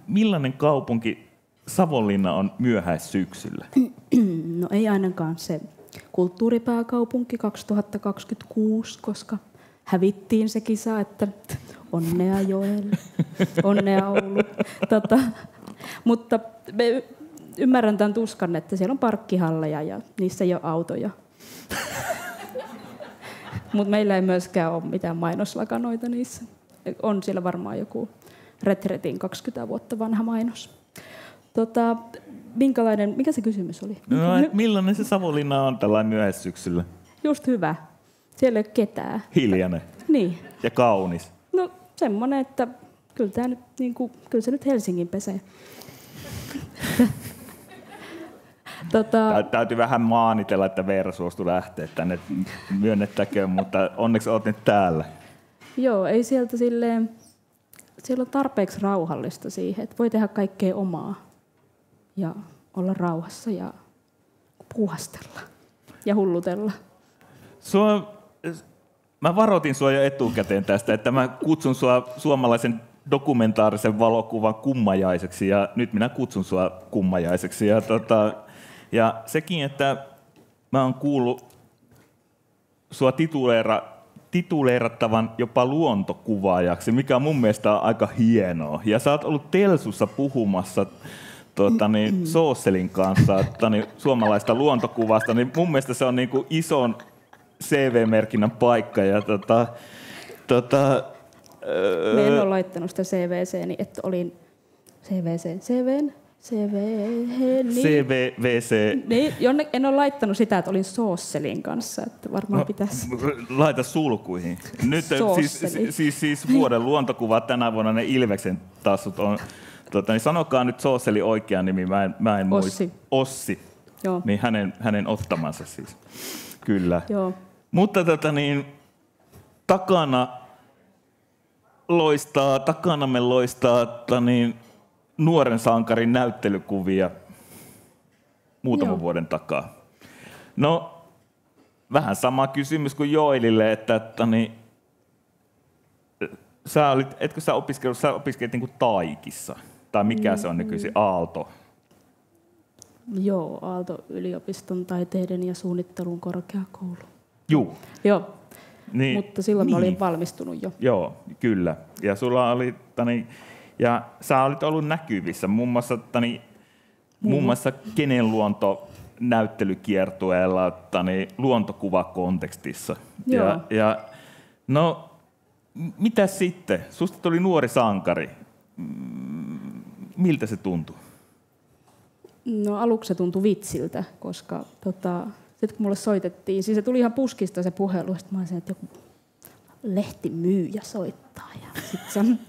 Millainen kaupunki Savonlinna on myöhäissyksyllä?
No ei ainakaan se kulttuuripääkaupunki 2026, koska hävittiin se kisa, että onnea Joel, onnea Oulu. Mutta ymmärrän tämän tuskan, että siellä on parkkihalleja ja niissä ei ole autoja. Mutta meillä ei myöskään ole mitään mainoslakanoita niissä. On siellä varmaan joku Retretin 20 vuotta vanha mainos. Mikä se kysymys oli?
No, millainen se Savonlinna on tällainen myöhäissyksyllä?
Just hyvä. Siellä ei ole ketään.
Hiljainen.
Niin.
Ja kaunis.
No semmoinen, että kyllä se nyt Helsingin pesee.
Täytyy vähän maanitella, että Veera suostui lähteä tänne, myönnettäköön, mutta onneksi olet nyt täällä.
Joo, ei sieltä silleen, siellä on tarpeeksi rauhallista siihen, että voi tehdä kaikkea omaa ja olla rauhassa ja puuhastella ja hullutella.
Mä varoitin sua jo etukäteen tästä, että mä kutsun sua suomalaisen dokumentaarisen valokuvan kummajaiseksi ja nyt minä kutsun sua kummajaiseksi. Ja sekin, että mä oon kuullut sua tituleerattavan jopa luontokuvaajaksi, mikä mun mielestä on aika hienoa. Ja sä oot ollut Telsussa puhumassa Soosselin kanssa suomalaista luontokuvasta, niin mun mielestä se on niinku ison CV-merkinnän paikka. Ja
Me en ole laittanut sitä CVC-ni, että olin CVVC. Niin, en ole laittanut sitä, että olin Soosselin kanssa, että varmaan pitäisi.
Laita sulkuihin. Nyt siis vuoden luontokuva tänä vuonna ne Ilveksen tassut on. Niin sanokaa nyt Soosselin oikea nimi, mä en muista. Ossi.
Joo.
Niin hänen ottamansa siis. Kyllä.
Joo.
Mutta takanamme loistaa nuoren sankarin näyttelykuvia muutaman vuoden takaa. No, vähän sama kysymys kuin Joelille, että etkö sä opiskelit niin kuin Taikissa? Tai mikä se on nykyisin? Aalto?
Joo, Aalto-yliopiston taiteiden ja suunnittelun korkeakoulu.
Juu.
Joo,
niin,
mutta silloin mä olin valmistunut jo.
Joo, kyllä. Ja sulla oli, ja sä olit ollut näkyvissä muun muassa Kenen luonto näyttelykiertueella luontokuvakontekstissa. Ja no, mitä sitten? Susta tuli nuori sankari. Miltä se tuntui?
No aluksi se tuntui vitsiltä, koska sitten kun mulle soitettiin, siis se tuli ihan puskista se puhelu, sitten mä olisin, että joku lehtimyyjä soittaa. Ja sitten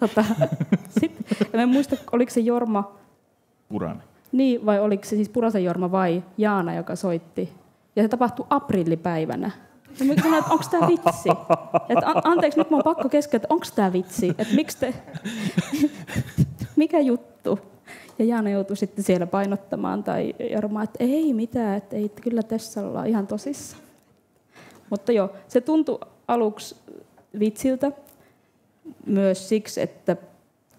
mä en muista, oliko se Jorma
Puranen.
Niin, vai oliko se siis Purasen Jorma vai Jaana, joka soitti. Ja se tapahtui aprillipäivänä. Ja mä sanoin, että onko tämä vitsi? Että anteeksi, nyt mä oon pakko keskeyttää, että onko tämä vitsi? Että miksi te... Mikä juttu? Ja Jaana joutui sitten siellä painottamaan tai Jorma, että ei mitään, että ei, kyllä tässä ollaan ihan tosissa. Mutta joo, se tuntui aluksi vitsiltä myös siksi, että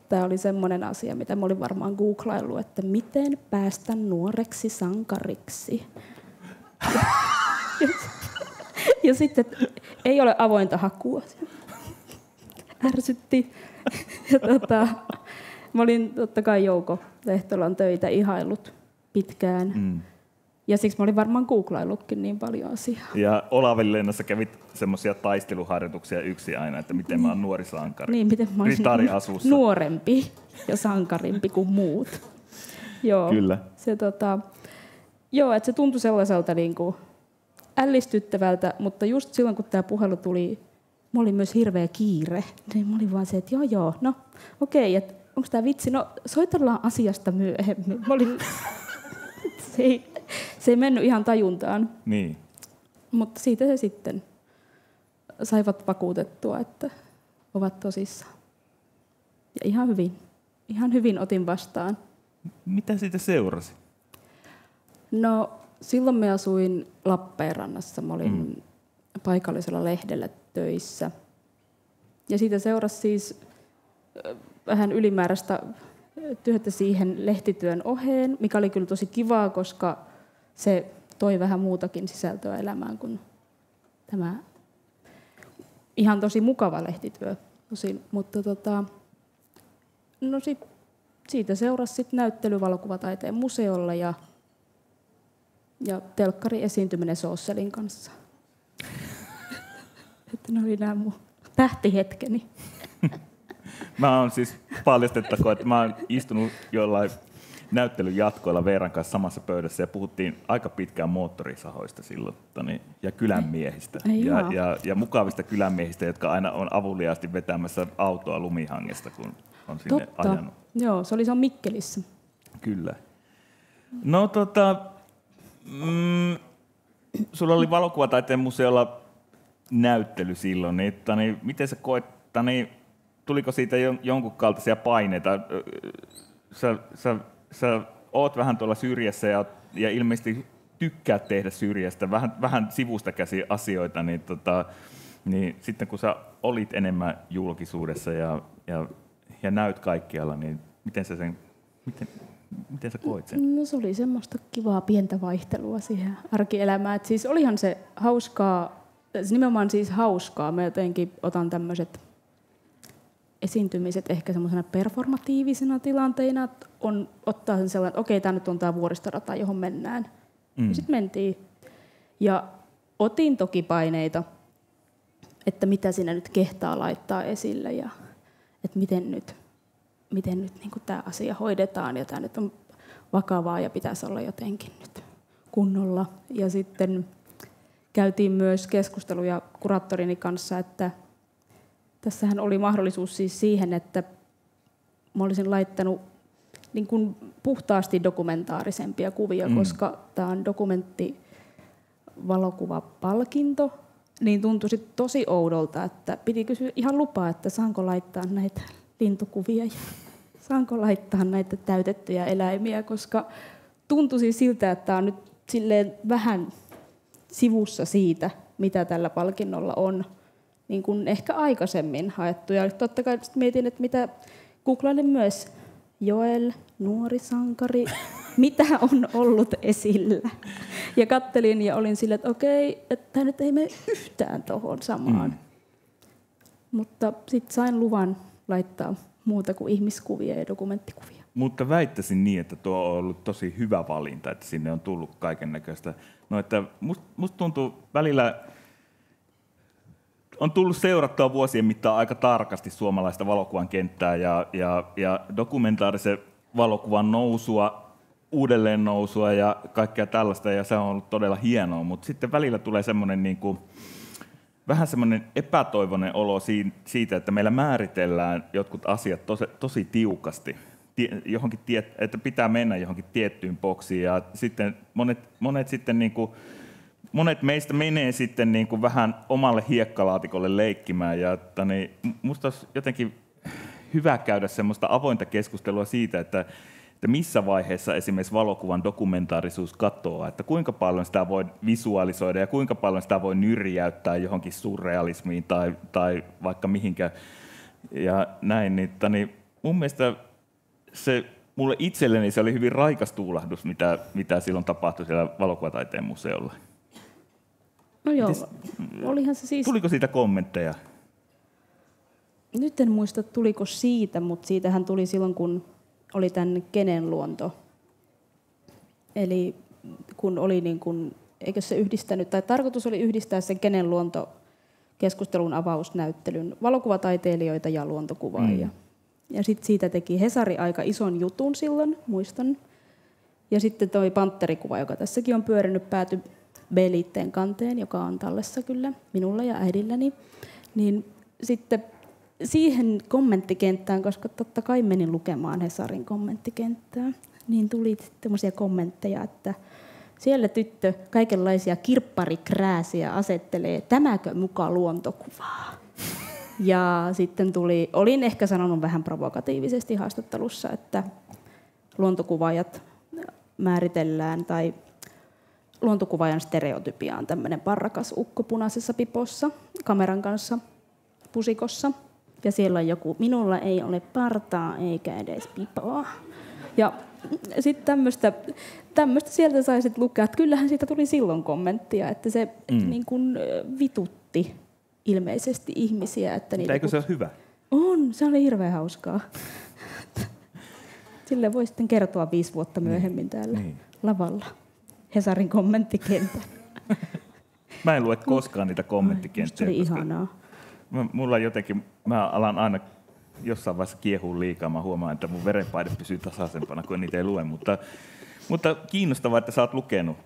tämä oli semmoinen asia, mitä mä olin varmaan googlaillut, että miten päästä nuoreksi sankariksi. Ja sitten ei ole avointa hakua. Ärsytti. Ja mä olin totta kai Jouko Lehtolan töitä ihaillut pitkään. Ja siksi mä olin varmaan googlaillutkin niin paljon asiaa.
Ja Olavinlinnassa kävit semmoisia taisteluharjoituksia yksin aina, että miten mä oon nuori sankari.
Niin, miten mä olisin
Ritariasussa.
nuorempi ja sankarimpi kuin muut. Joo,
Kyllä.
Että se tuntui sellaiselta niin kuin ällistyttävältä, mutta just silloin kun tämä puhelu tuli, mulla oli myös hirveä kiire. Niin mä olin vaan se, että joo, no okei, että onko tämä vitsi? No soitellaan asiasta myöhemmin. Mä olin, se ei mennyt ihan tajuntaan.
Niin.
Mutta siitä se sitten saivat vakuutettua, että ovat tosissaan. Ja ihan hyvin otin vastaan.
Mitä siitä seurasi?
No silloin mä asuin Lappeenrannassa. Mä olin paikallisella lehdellä töissä. Ja siitä seurasi siis vähän ylimääräistä työtä siihen lehtityön oheen, mikä oli kyllä tosi kivaa, koska se toi vähän muutakin sisältöä elämään kuin tämä ihan tosi mukava lehtityö. Mutta siitä seurasi sitten näyttely Valokuvataiteen museolla ja telkkariesiintyminen Soosselin kanssa. Että ne oli nämä mun tähtihetkeni.
Mä oon siis paljastettakoon, että mä oon istunut jollain näyttelyn jatkoilla Veeran kanssa samassa pöydässä ja puhuttiin aika pitkään moottorisahoista silloin ja kylänmiehistä. Ja mukavista kylänmiehistä, jotka aina on avuliaasti vetämässä autoa lumihangesta, kun on sinne ajanut.
Joo, se on Mikkelissä.
Kyllä. No sulla oli Valokuvataiteen museolla näyttely silloin, niin miten sä koet, tuliko siitä jonkun kaltaisia paineita? Sä oot vähän tuolla syrjässä ja ilmeisesti tykkäät tehdä syrjästä, vähän sivusta käsin asioita, niin sitten kun sä olit enemmän julkisuudessa ja näyt kaikkialla, niin miten sä koit sen?
No se oli semmoista kivaa pientä vaihtelua siihen arkielämään. Et siis olihan se hauskaa, nimenomaan siis hauskaa. Mä jotenkin otan tämmöiset esiintymiset ehkä semmoisena performatiivisena tilanteina, että ottaa sen sellainen, että okei, tämä nyt on tämä vuoristorata, johon mennään. Ja sitten mentiin. Ja otin toki paineita, että mitä sinä nyt kehtaa laittaa esille ja että miten nyt niin kuin tämä asia hoidetaan ja tämä nyt on vakavaa ja pitäisi olla jotenkin nyt kunnolla. Ja sitten käytiin myös keskusteluja kuraattorini kanssa, että tässähän oli mahdollisuus siis siihen, että mä olisin laittanut niin kuin puhtaasti dokumentaarisempia kuvia, koska tämä on dokumenttivalokuvapalkinto, niin tuntui sit tosi oudolta, että piti kysyä ihan lupaa, että saanko laittaa näitä lintukuvia ja saanko laittaa näitä täytettyjä eläimiä, koska tuntui siltä, että tämä on nyt silleen vähän sivussa siitä, mitä tällä palkinnolla on niin kuin ehkä aikaisemmin haettu. Ja totta kai mietin, että mitä googlailin myös Joel, nuori sankari, mitä on ollut esillä. Ja kattelin ja olin silleen, että okei, että tämä nyt ei mene yhtään tuohon samaan. Mutta sitten sain luvan laittaa muuta kuin ihmiskuvia ja dokumenttikuvia.
Mutta väittäisin niin, että tuo on ollut tosi hyvä valinta, että sinne on tullut kaikennäköistä. No, että musta tuntuu välillä, on tullut seurattua vuosien mittaan aika tarkasti suomalaista valokuvan kenttää ja dokumentaarisen valokuvan nousua, uudelleen nousua ja kaikkea tällaista, ja se on ollut todella hienoa, mutta sitten välillä tulee semmoinen niin kuin vähän semmoinen epätoivoinen olo siitä, että meillä määritellään jotkut asiat tosi tiukasti, että pitää mennä johonkin tiettyyn boksiin, ja sitten monet meistä menee sitten niin kuin vähän omalle hiekkalaatikolle leikkimään, ja musta olisi jotenkin hyvä käydä semmoista avointa keskustelua siitä, että missä vaiheessa esimerkiksi valokuvan dokumentaarisuus katoaa, että kuinka paljon sitä voi visualisoida ja kuinka paljon sitä voi nyrjäyttää johonkin surrealismiin tai vaikka mihinkä ja näin. Niin mun mielestä mulle itselleni se oli hyvin raikas tuulahdus, mitä silloin tapahtui siellä Valokuvataiteen museolla.
No joo, olihan se siis...
Tuliko siitä kommentteja?
Nyt en muista, tuliko siitä, mutta siitähän tuli silloin, kun oli tämän Kenen luonto. Eli kun oli niin kuin, eikö se yhdistänyt, tai tarkoitus oli yhdistää sen Kenen luontokeskustelun avausnäyttelyn valokuvataiteilijoita ja luontokuvaajia. Ja sitten siitä teki Hesari aika ison jutun silloin, muistan. Ja sitten toi pantterikuva, joka tässäkin on pyörinyt, päätyi B-liitteen kanteen, joka on tallessa kyllä minulla ja äidilläni. Niin sitten siihen kommenttikenttään, koska totta kai menin lukemaan Hesarin kommenttikenttää, niin tuli tämmöisiä kommentteja, että siellä tyttö kaikenlaisia kirpparikrääsiä asettelee, tämäkö muka luontokuvaa? Ja sitten olin ehkä sanonut vähän provokatiivisesti haastattelussa, että luontokuvaajat määritellään, tai luontokuvaajan stereotypia on tämmöinen parrakas ukko punaisessa pipossa, kameran kanssa pusikossa. Ja siellä on joku, minulla ei ole partaa eikä edes pipoa. Ja sitten tämmöistä sieltä sai sit lukea, että kyllähän siitä tuli silloin kommenttia, että se niin kun vitutti ilmeisesti ihmisiä. Että
eikö se ole hyvä?
On, se oli hirveän hauskaa. Sille voi sitten kertoa 5 vuotta myöhemmin täällä lavalla Hesarin kommenttikentän.
Mä en lue koskaan niitä kommenttikenttiä.
Se oli ihanaa.
Mulla jotenkin, mä alan aina jossain vaiheessa kiehuu liikaa. Mä huomaan, että mun verenpaine pysyy tasaisempana, kun niitä ei lue. Mutta kiinnostavaa, että sä oot lukenut.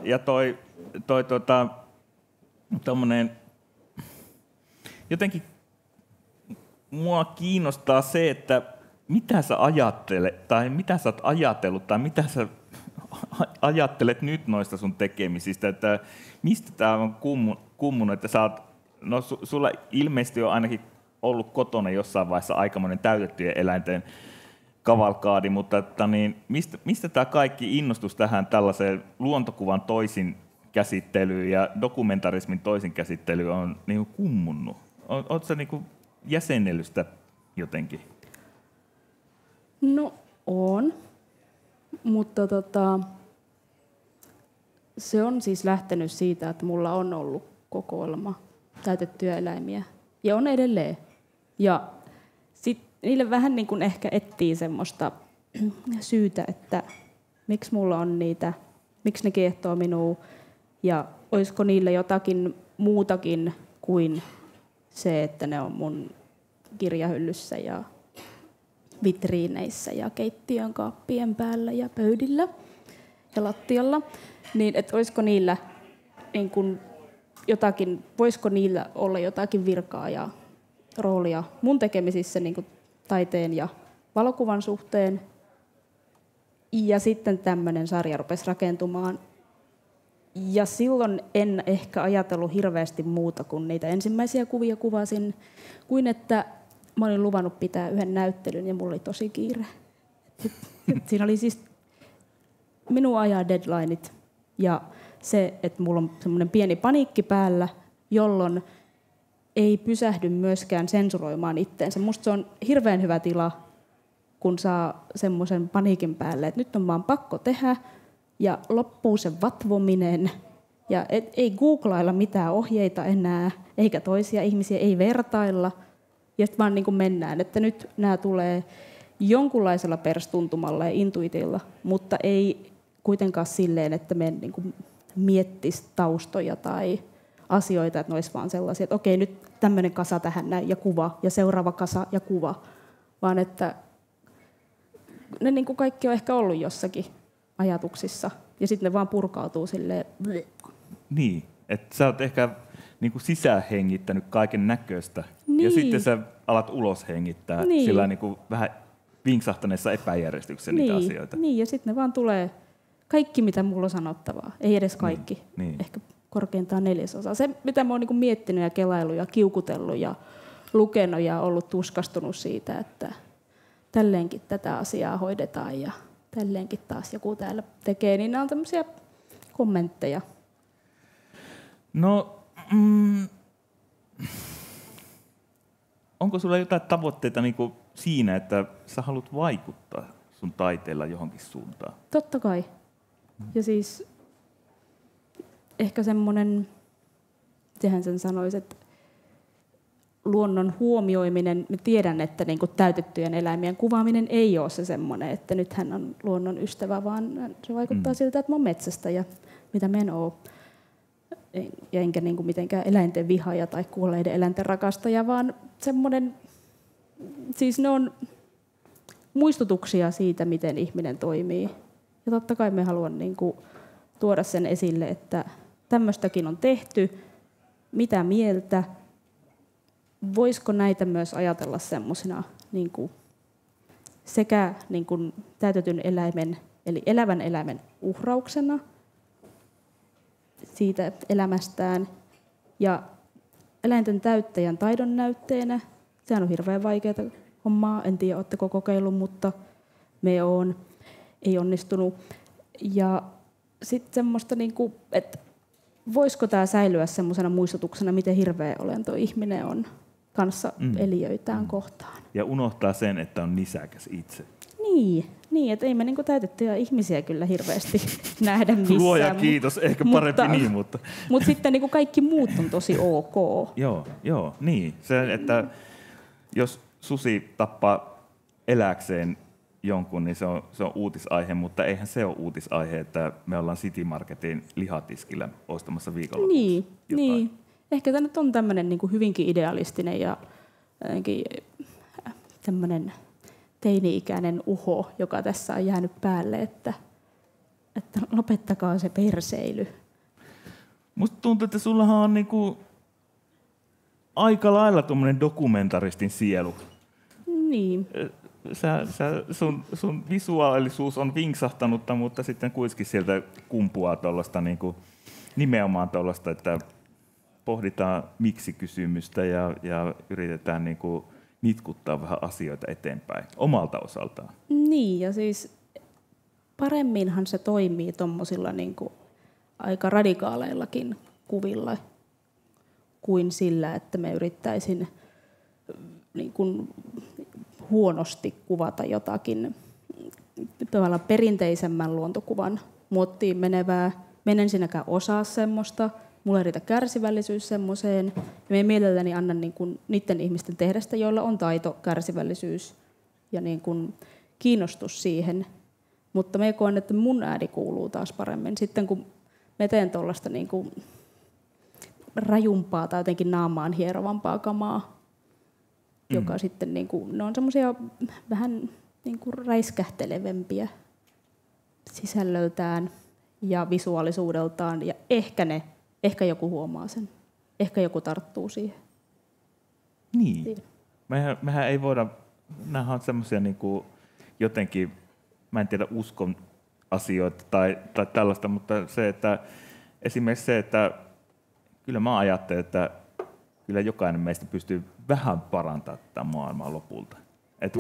Ja tommonen, jotenkin mua kiinnostaa se, että mitä sä ajattelet, tai mitä sä oot ajatellut, tai mitä sä ajattelet nyt noista sun tekemisistä, että mistä tää on kummunut, että sä oot, no sulla ilmeisesti on ainakin ollut kotona jossain vaiheessa aikamoinen täytettyjen eläinten kavalkaadi, mutta mistä tämä kaikki innostus tähän tällaiseen luontokuvan toisin käsittelyyn ja dokumentarismin toisin käsittelyyn on niin kummunnut? Oletko sä niin jäsennellyt sitä jotenkin?
No on, mutta se on siis lähtenyt siitä, että mulla on ollut kokoelma täytettyjä eläimiä ja on edelleen. Ja sitten niille vähän niin kuin ehkä etsii semmoista syytä, että miksi mulla on niitä, miksi ne kiehtoo minua ja olisiko niillä jotakin muutakin kuin se, että ne on mun kirjahyllyssä ja vitriineissä ja keittiön kaappien päällä ja pöydillä ja lattialla, niin että olisiko niillä niin kuin jotakin, voisiko niillä olla jotakin virkaa ja roolia mun tekemisissä niin kuin taiteen ja valokuvan suhteen. Ja sitten tämmöinen sarja rupesi rakentumaan. Ja silloin en ehkä ajatellut hirveästi muuta kuin niitä ensimmäisiä kuvia kuvasin, kuin että mä olin luvannut pitää yhden näyttelyn ja mulla oli tosi kiire. Siinä oli siis minun ajaa deadlineit ja se, että mulla on semmoinen pieni paniikki päällä, jolloin ei pysähdy myöskään sensuroimaan itteensä. Musta se on hirveän hyvä tila, kun saa semmoisen paniikin päälle, että nyt on vaan pakko tehdä ja loppuu se vatvominen. Ja ei googlailla mitään ohjeita enää, eikä toisia ihmisiä, ei vertailla. Ja sitten vaan niin kuin mennään, että nyt nämä tulee jonkunlaisella perstuntumalla ja intuitilla, mutta ei kuitenkaan silleen, että me niin kuin miettisi taustoja tai asioita, että ne olisi vaan sellaisia, että okei, nyt tämmöinen kasa tähän näin ja kuva ja seuraava kasa ja kuva, vaan että ne niin kuin kaikki on ehkä ollut jossakin ajatuksissa ja sitten ne vaan purkautuu silleen.
Niin, että sä oot ehkä niin kuin sisähengittänyt kaiken näköistä ja sitten sä alat ulos hengittää sillä niin kuin vähän vinksahtaneessa epäjärjestyksessä niitä asioita.
Niin, ja sitten ne vaan tulee kaikki, mitä mulla on sanottavaa. Ei edes kaikki, ehkä korkeintaan 4/4. Se, mitä mä oon niin kuin miettinyt ja kelaillut ja kiukutellut ja lukenut ja ollut tuskastunut siitä, että tälleenkin tätä asiaa hoidetaan ja tälleenkin taas joku täällä tekee, niin nämä on tämmöisiä kommentteja.
No, onko sulla jotain tavoitteita niin kuin siinä, että sä haluat vaikuttaa sun taiteella johonkin suuntaan?
Totta kai. Ja siis ehkä semmoinen, sehän sen sanoisi, että luonnon huomioiminen, mä tiedän, että niin kuin täytettyjen eläimien kuvaaminen ei ole se semmoinen, että nyt hän on luonnon ystävä, vaan se vaikuttaa siltä, että mä oon metsästä ja mitä mä en oo. Ja enkä niin kuin mitenkään eläinten vihaaja tai kuolleiden eläinten rakastaja, vaan semmoinen, siis ne on muistutuksia siitä, miten ihminen toimii. Ja totta kai me haluan niin kuin tuoda sen esille, että tämmöistäkin on tehty, mitä mieltä, voisiko näitä myös ajatella semmoisina niin kuin sekä niin kuin täytetyn eläimen, eli elävän eläimen uhrauksena siitä elämästään ja eläinten täyttäjän taidon näytteenä. Sehän on hirveän vaikeaa hommaa, en tiedä, oletteko kokeillut, mutta me on, ei onnistunut. Ja sitten semmoista, niin kuin, että voisiko tämä säilyä semmoisena muistutuksena, miten hirveä olento ihminen on kanssa eliöitään kohtaan.
Ja unohtaa sen, että on nisäkäs itse.
Niin, että ei me niinku täytettyjä ihmisiä kyllä hirveästi nähdä missään.
Luoja kiitos, ehkä parempi niin, mutta...
Mutta sitten niinku kaikki muut on tosi ok.
Joo, niin. Se, että jos susi tappaa eläkseen jonkun, niin se on uutisaihe, mutta eihän se ole uutisaihe, että me ollaan City Marketin lihatiskillä ostamassa viikonlopuksi
Niin. Ehkä tämä nyt on tämmöinen niinku hyvinkin idealistinen ja tämmöinen teini-ikäinen uho, joka tässä on jäänyt päälle, että lopettakaa se perseily.
Musta tuntuu, että sullahan on niinku aika lailla tuommoinen dokumentaristin sielu.
Niin.
Sun visuaalisuus on vinksahtanutta, mutta sitten kuitenkin sieltä kumpuaa tuollaista niinku, nimenomaan tuollaista, että pohditaan miksi-kysymystä ja yritetään niinku nitkuttaa vähän asioita eteenpäin omalta osaltaan.
Niin, ja siis paremminhan se toimii tuommoisilla niinku aika radikaaleillakin kuvilla kuin sillä, että me yrittäisin niinku huonosti kuvata jotakin tavallaan perinteisemmän luontokuvan muottiin menevää. Mä en ensinnäkään osaa semmoista. Mulla ei riitä kärsivällisyys semmoiseen. Ja mä mielelläni annan niin kuin niiden ihmisten tehdä sitä, joilla on taito, kärsivällisyys ja niin kuin kiinnostus siihen. Mutta mä koen, että mun ääni kuuluu taas paremmin. Sitten kun mä teen tuollaista niin kuin rajumpaa tai jotenkin naamaan hierovampaa kamaa, joka sitten niin kuin, ne on semmoisia vähän niin kuin räiskähtelevempiä sisällöltään ja visuaalisuudeltaan. Ja ehkä joku huomaa sen. Ehkä joku tarttuu siihen.
Niin. Mehän ei voida, nämä on semmoisia niin kuin jotenkin, mä en tiedä uskon asioita tai tällaista, mutta se, että esimerkiksi se, että kyllä mä ajattelen, että kyllä jokainen meistä pystyy vähän parantamaan tätä maailmaa lopulta. Että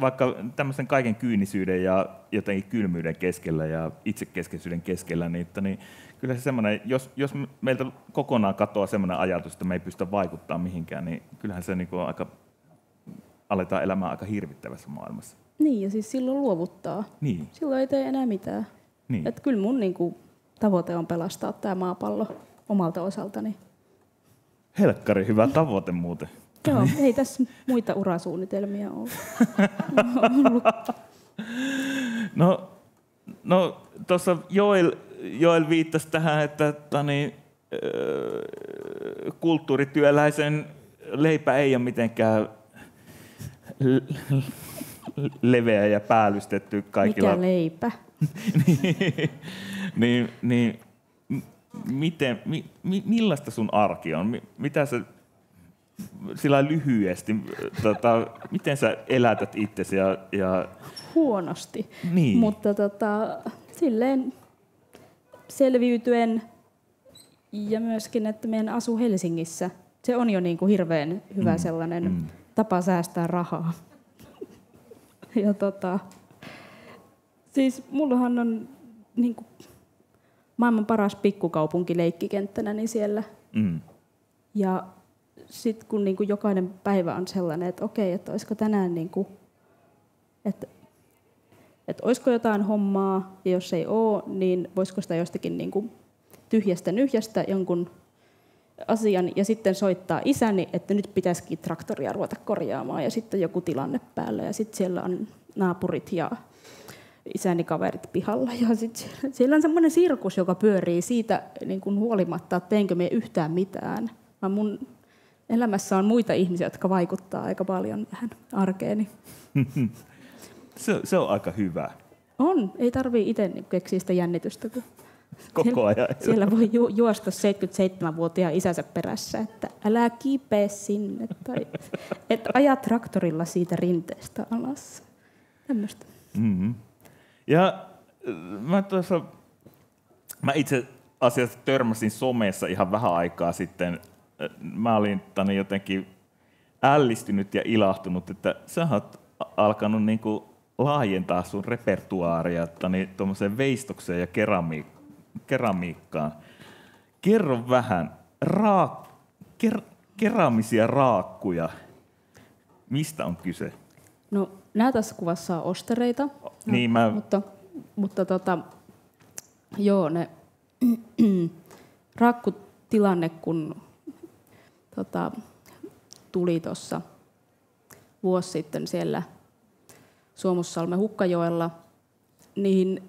vaikka tämmöisen kaiken kyynisyyden ja jotenkin kylmyyden keskellä ja itsekeskeisyyden keskellä, niin kyllä se semmoinen, jos meiltä kokonaan katoaa semmoinen ajatus, että me ei pystytä vaikuttamaan mihinkään, niin kyllähän se niin kuin aletaan elämään aika hirvittävässä maailmassa.
Niin, ja siis silloin luovuttaa.
Niin.
Silloin ei tee enää mitään.
Niin.
Että kyllä mun niin kuin tavoite on pelastaa tämä maapallo omalta osaltani.
Helkkari, hyvä tavoite muuten.
Joo, ei tässä muita urasuunnitelmia ole.
No tuossa Joel viittasi tähän, että kulttuurityöläisen leipä ei ole mitenkään leveä ja päällystetty kaikilla.
Mikä leipä?
Millaista sun arki on? Mitä sä sillä lyhyesti, miten sä elätät itsesi ja...
Huonosti,
niin.
Mutta silleen selviytyen ja myöskin, että meidän asu Helsingissä. Se on jo niin kuin hirveän hyvä sellainen tapa säästää rahaa. Ja siis mullahan on niin kuin maailman paras pikkukaupunki leikkikenttänä niin siellä. Ja sitten kun niin kuin jokainen päivä on sellainen, että okei, että olisiko tänään, niin kuin, että olisiko jotain hommaa, ja jos ei ole, niin voisiko sitä jostakin niin kuin tyhjästä nyhjästä jonkun asian ja sitten soittaa isäni, että nyt pitäisikin traktoria ruveta korjaamaan ja sitten joku tilanne päällä ja sitten siellä on naapurit ja isäni kaverit pihalla ja sitten siellä on semmoinen sirkus, joka pyörii siitä niin kuin huolimatta, että teinkö me yhtään mitään. Vaan mun elämässä on muita ihmisiä, jotka vaikuttaa aika paljon tähän arkeeni.
Se on aika hyvä.
On, ei tarvitse itse keksiä sitä jännitystä, kun
Koko ajan.
siellä voi juosta 77-vuotiaan isänsä perässä, että älä kipeä sinne, tai että aja traktorilla siitä rinteestä alas. Tämmöistä.
Mm-hmm. Ja mä itse asiassa törmäsin somessa ihan vähän aikaa sitten. Mä olin jotenkin ällistynyt ja ilahtunut, että sä oot alkanut niinku laajentaa sun repertuaaria tuommoiseen veistokseen ja keramiikkaan. Kerro vähän keraamisia raakkuja. Mistä on kyse?
No, nämä tässä kuvassa on ostereita,
Niin,
mutta joo, ne raakkutilanne, kun tuli tuossa vuosi sitten siellä Suomussalmen Hukkajoella, niin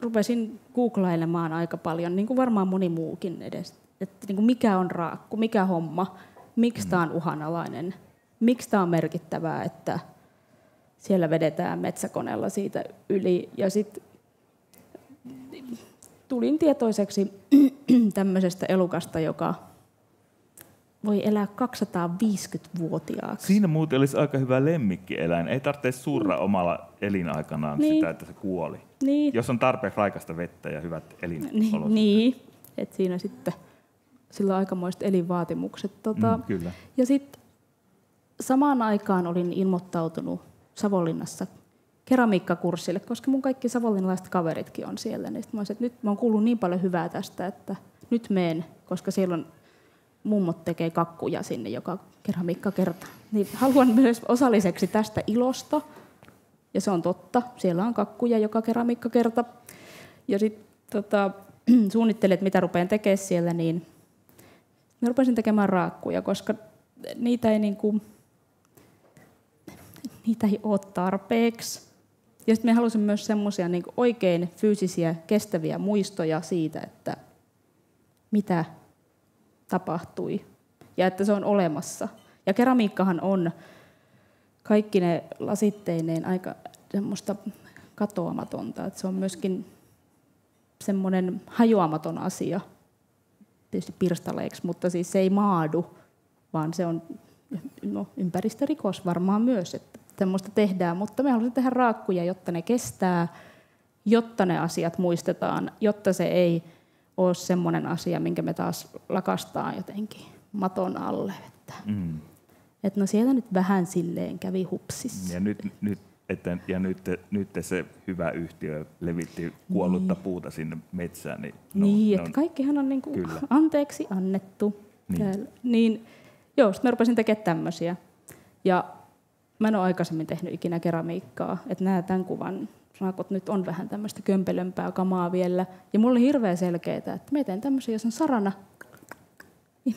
rupesin googlailemaan aika paljon, niin kuin varmaan moni muukin edes, että niin kuin mikä on raakku, mikä homma, miksi tämä on uhanalainen, miksi tämä on merkittävää, että siellä vedetään metsäkoneella siitä yli. Ja sitten tulin tietoiseksi tämmöisestä elukasta, joka voi elää 250-vuotiaaksi.
Siinä muuten olisi aika hyvä lemmikkieläin. Ei tarvitse surra omalla elinaikanaan sitä, että se kuoli.
Niin.
Jos on tarpeeksi raikasta vettä ja hyvät elinolosuhteet.
Niin, että siinä sitten sillä on aikamoiset elinvaatimukset.
Kyllä.
Ja sitten samaan aikaan olin ilmoittautunut Savonlinnassa keramiikkakurssille, koska mun kaikki savonlinnalaiset kaveritkin on siellä. Niin mä olisin, että nyt mä oon kuullut niin paljon hyvää tästä, että nyt menen, koska siellä on mummot tekee kakkuja sinne joka keramiikkakerta. Niin haluan myös osalliseksi tästä ilosta, ja se on totta. Siellä on kakkuja joka keramiikkakerta. Ja sitten suunnittelin, että mitä rupean tekemään siellä, niin mä rupesin tekemään raakkuja, koska niitä ei ole tarpeeksi. Ja sitten mä halusin myös semmoisia oikein fyysisiä, kestäviä muistoja siitä, että mitä tapahtui ja että se on olemassa. Ja keramiikkahan on kaikki ne lasitteineen aika semmoista katoamatonta, että se on myöskin semmoinen hajoamaton asia, tietysti pirstaleiksi, mutta siis se ei maadu, vaan se on ympäristörikos varmaan myös, että semmoista tehdään, mutta me haluaisimme tehdä raakkuja, jotta ne kestää, jotta ne asiat muistetaan, jotta se ei ole semmoinen asia, minkä me taas lakastaan jotenkin maton alle. Että no siellä nyt vähän silleen kävi hupsissa.
Ja nyt se hyvä yhtiö levitti kuollutta puuta sinne metsään.
Että kaikkihan on anteeksi annettu. Niin, joo, sitten mä rupesin tekemään tämmöisiä. Ja mä en ole aikaisemmin tehnyt ikinä keramiikkaa. Että nämä tämän kuvan raakot nyt on vähän tämmöistä kömpelömpää kamaa vielä. Ja mulla oli hirveän selkeää, että mä teen tämmöisiä, jos on sarana, niin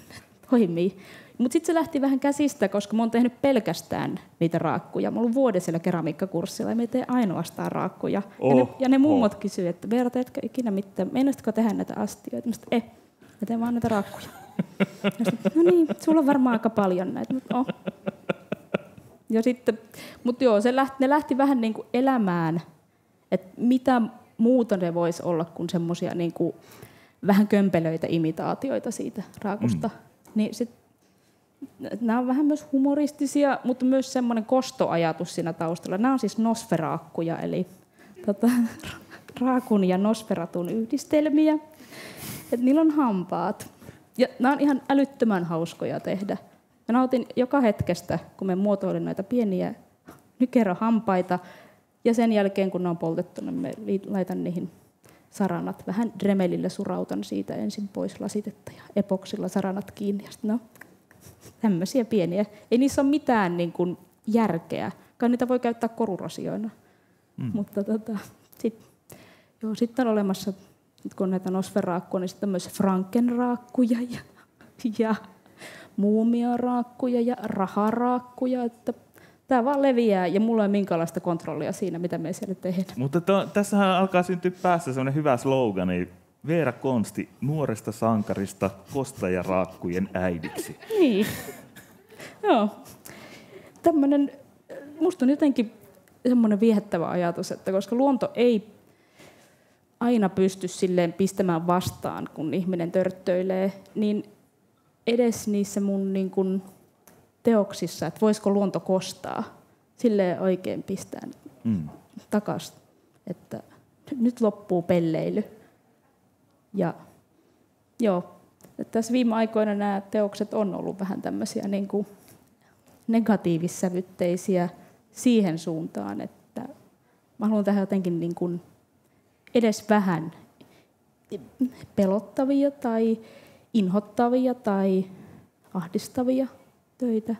toimii. Mutta sitten se lähti vähän käsistä, koska mä oon tehnyt pelkästään niitä raakkuja. Mä oon ollut vuoden siellä keramiikkakurssilla ja mä teen ainoastaan raakkuja. Ja ne mummot kysyivät, että Veera, teetkö ikinä mitään? Meinaisitko tehdä näitä astioita? Mä sanoin, mä teen vaan näitä raakkuja. No niin, sulla on varmaan aika paljon näitä. Ja sitten, mutta joo, ne lähti vähän niin kuin elämään, että mitä muuta ne voisi olla kuin semmoisia niin kuin vähän kömpelöitä imitaatioita siitä raakusta. Niin sit, nämä on vähän myös humoristisia, mutta myös semmoinen kostoajatus siinä taustalla. Nämä on siis nosferaakkuja, eli raakun ja nosferatun yhdistelmiä. Et niillä on hampaat. Ja nämä on ihan älyttömän hauskoja tehdä. Mä nautin joka hetkestä, kun me muotoilin näitä pieniä nykerohampaita. Ja sen jälkeen, kun ne on poltettu, niin me laitan niihin saranat. Vähän dremelillä surautan siitä ensin pois lasitetta ja epoksilla saranat kiinni. Ja sitten tämmöisiä pieniä. Ei niissä ole mitään niin kuin järkeä. Kai niitä voi käyttää korurasioina. Mutta sitten on olemassa, kun on näitä nosferaakkuja, niin sitten on myös frankenraakkuja ja ja muumiaraakkuja ja raharaakkuja. Että tämä vaan leviää ja mulla ei ole minkäänlaista kontrollia siinä, mitä me siellä tehdään.
Mutta tässähän alkaa syntyä päässä semmoinen hyvä slogani. Veera Konsti, nuoresta sankarista kostajaraakkujen äidiksi.
Niin. Joo. Tämmönen, musta on jotenkin semmoinen viehättävä ajatus, että koska luonto ei aina pysty silleen pistämään vastaan, kun ihminen törttöilee, niin edes niissä mun niin kun teoksissa, että voisiko luonto kostaa, silleen oikein pistää takaisin, että nyt loppuu pelleily. Ja joo, että tässä viime aikoina nämä teokset on ollut vähän tämmöisiä niin kuin negatiivissävytteisiä siihen suuntaan, että mä haluan tähän jotenkin niin kuin edes vähän pelottavia tai inhottavia tai ahdistavia töitä,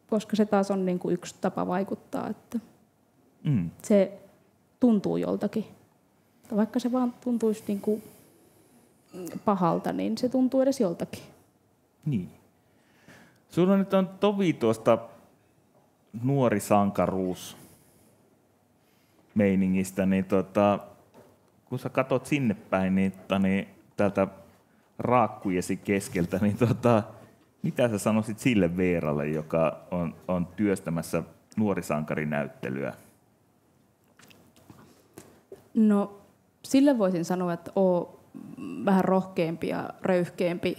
koska se taas on niin kuin yksi tapa vaikuttaa, että se tuntuu joltakin. Vaikka se vaan tuntuisi niin kuin pahalta, niin se tuntuu edes joltakin.
Niin. Sulla nyt on tovi tuosta nuori sankaruus meiningistä, niin kun sä katot sinne päin niin täältä raakkujesi keskeltä, niin mitä sä sanoisit sille Veeralle, joka on työstämässä nuorisankarinäyttelyä?
No, sille voisin sanoa, että oo vähän rohkeampi ja röyhkeämpi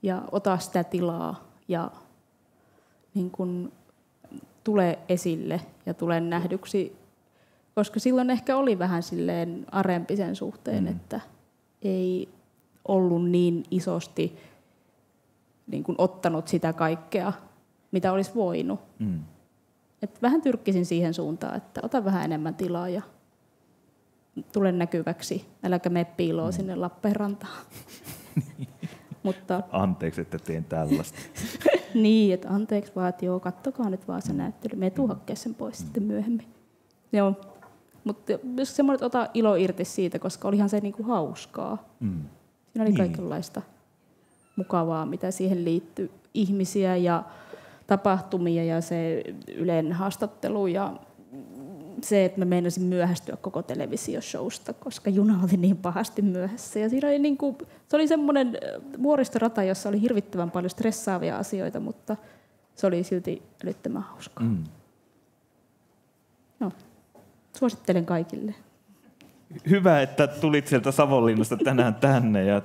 ja ota sitä tilaa ja niin kun tule esille ja tule nähdyksi, koska silloin ehkä oli vähän silleen arempi sen suhteen, että ei ollut niin isosti niin kun ottanut sitä kaikkea, mitä olisi voinut. Et vähän tyrkkisin siihen suuntaan, että ota vähän enemmän tilaa ja tule näkyväksi, äläkä mene piiloon sinne Lappeenrantaan. Mutta
Anteeksi, että teen tällaista.
niin, että anteeksi vaan, että joo, kattokaa nyt vaan se näyttely. Me tuu hakkea sen pois sitten myöhemmin. Joo, mutta myös semmoinen, että ota ilo irti siitä, koska olihan se niinku hauskaa. Siinä oli kaikenlaista mukavaa, mitä siihen liittyy. Ihmisiä ja tapahtumia ja se Ylen haastattelu ja se, että mä meinasin myöhästyä koko televisioshowsta, koska juna oli niin pahasti myöhässä. Ja siinä oli niinku, se oli semmoinen vuoristorata, jossa oli hirvittävän paljon stressaavia asioita, mutta se oli silti älyttömän hauskaa. No, suosittelen kaikille.
Hyvä, että tulit sieltä Savonlinnasta tänään tänne. Ja,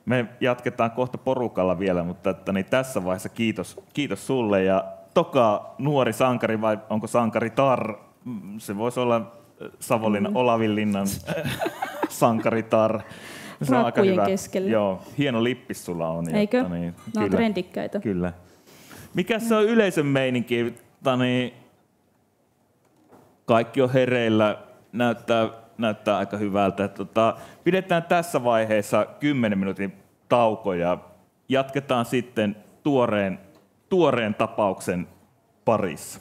me jatketaan kohta porukalla vielä, mutta tässä vaiheessa kiitos sulle. Ja toka nuori sankari vai onko sankaritar? Se voisi olla Savonlinnan Olavinlinnan sankaritar. Se on aika hyvä.
Keskellä.
Joo, hieno lippis sulla on.
Eikö? No on trendikkäitä.
Kyllä. Mikä se on yleisön meininki? Kaikki on hereillä, näyttää aika hyvältä. Pidetään tässä vaiheessa 10 minuutin tauko ja jatketaan sitten tuoreen tapauksen parissa.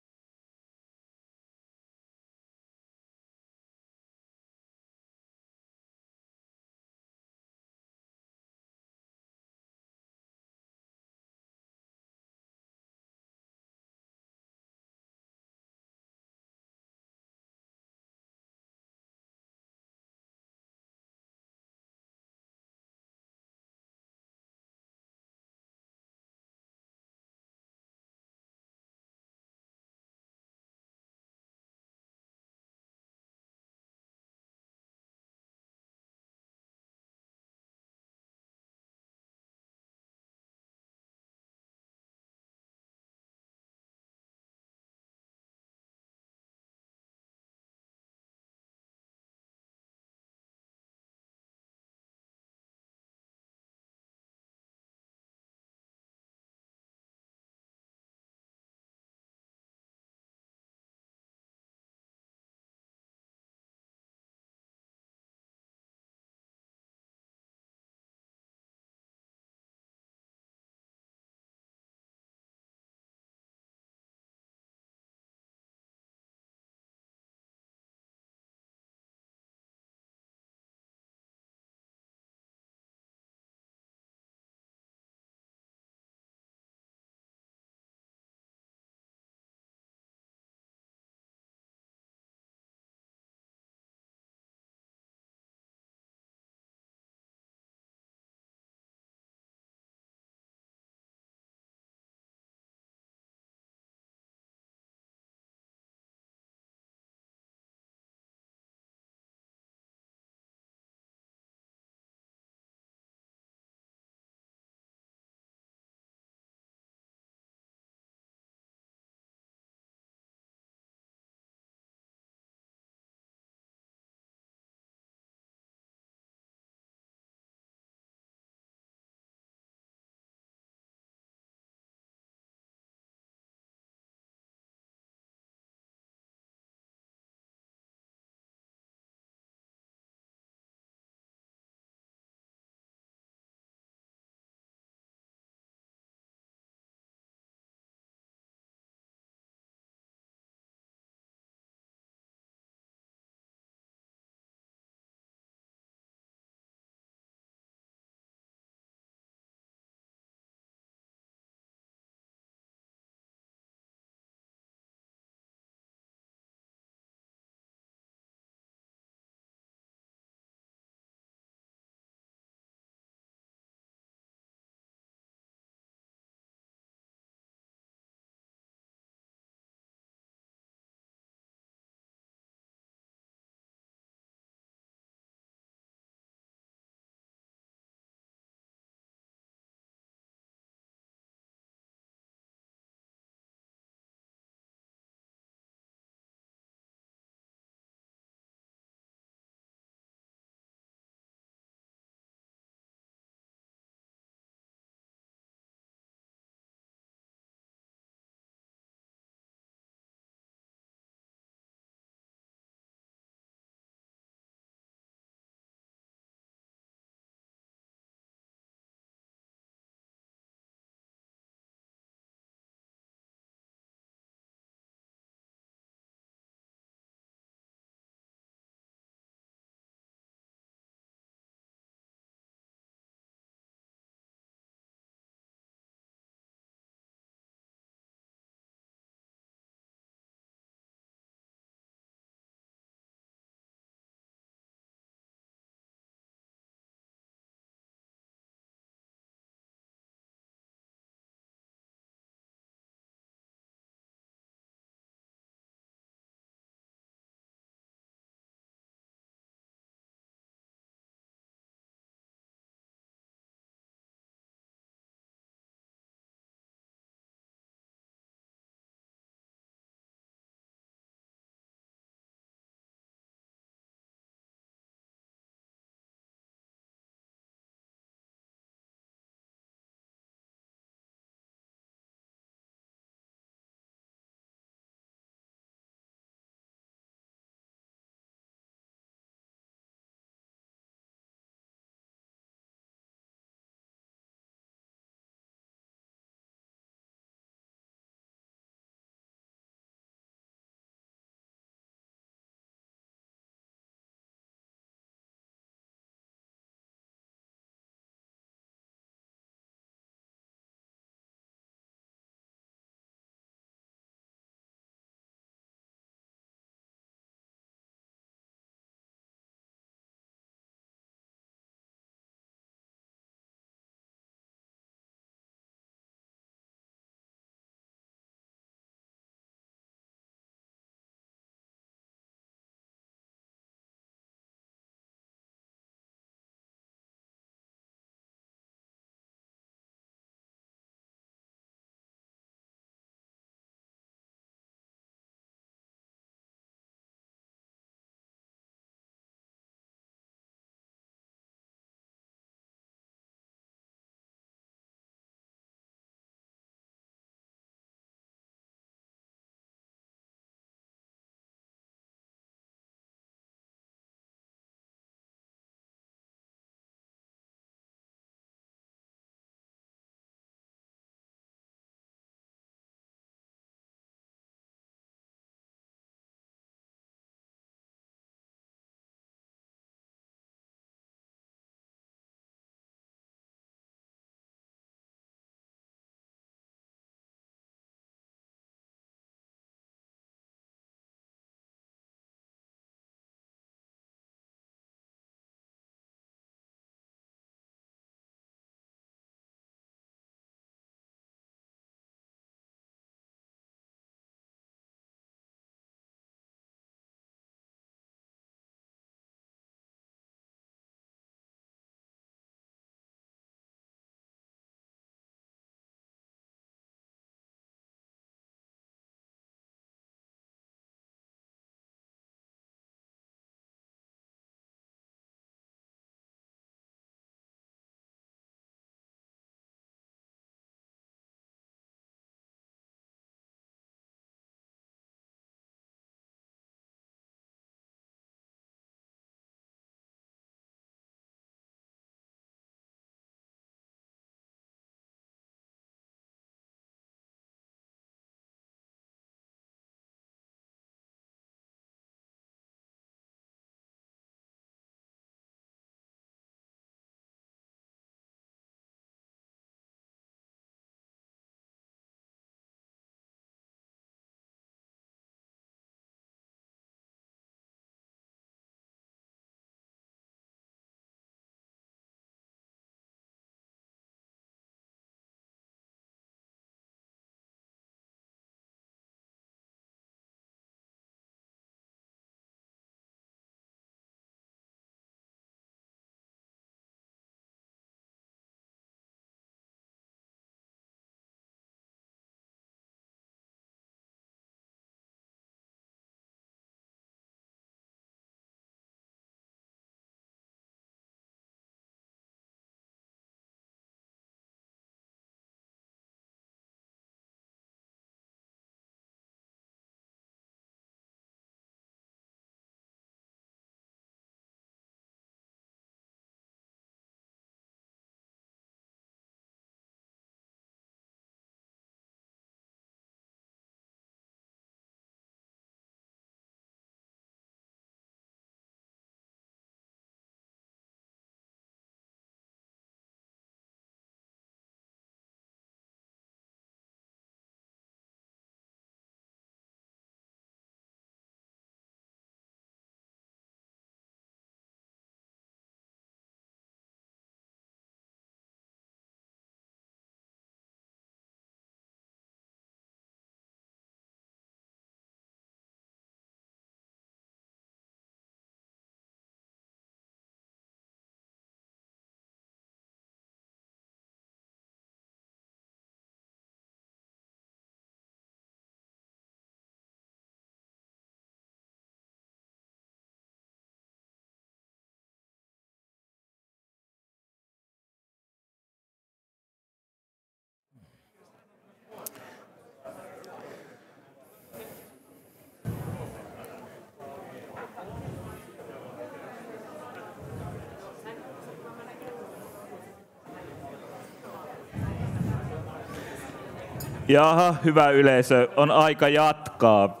Jaha, hyvä yleisö, on aika jatkaa.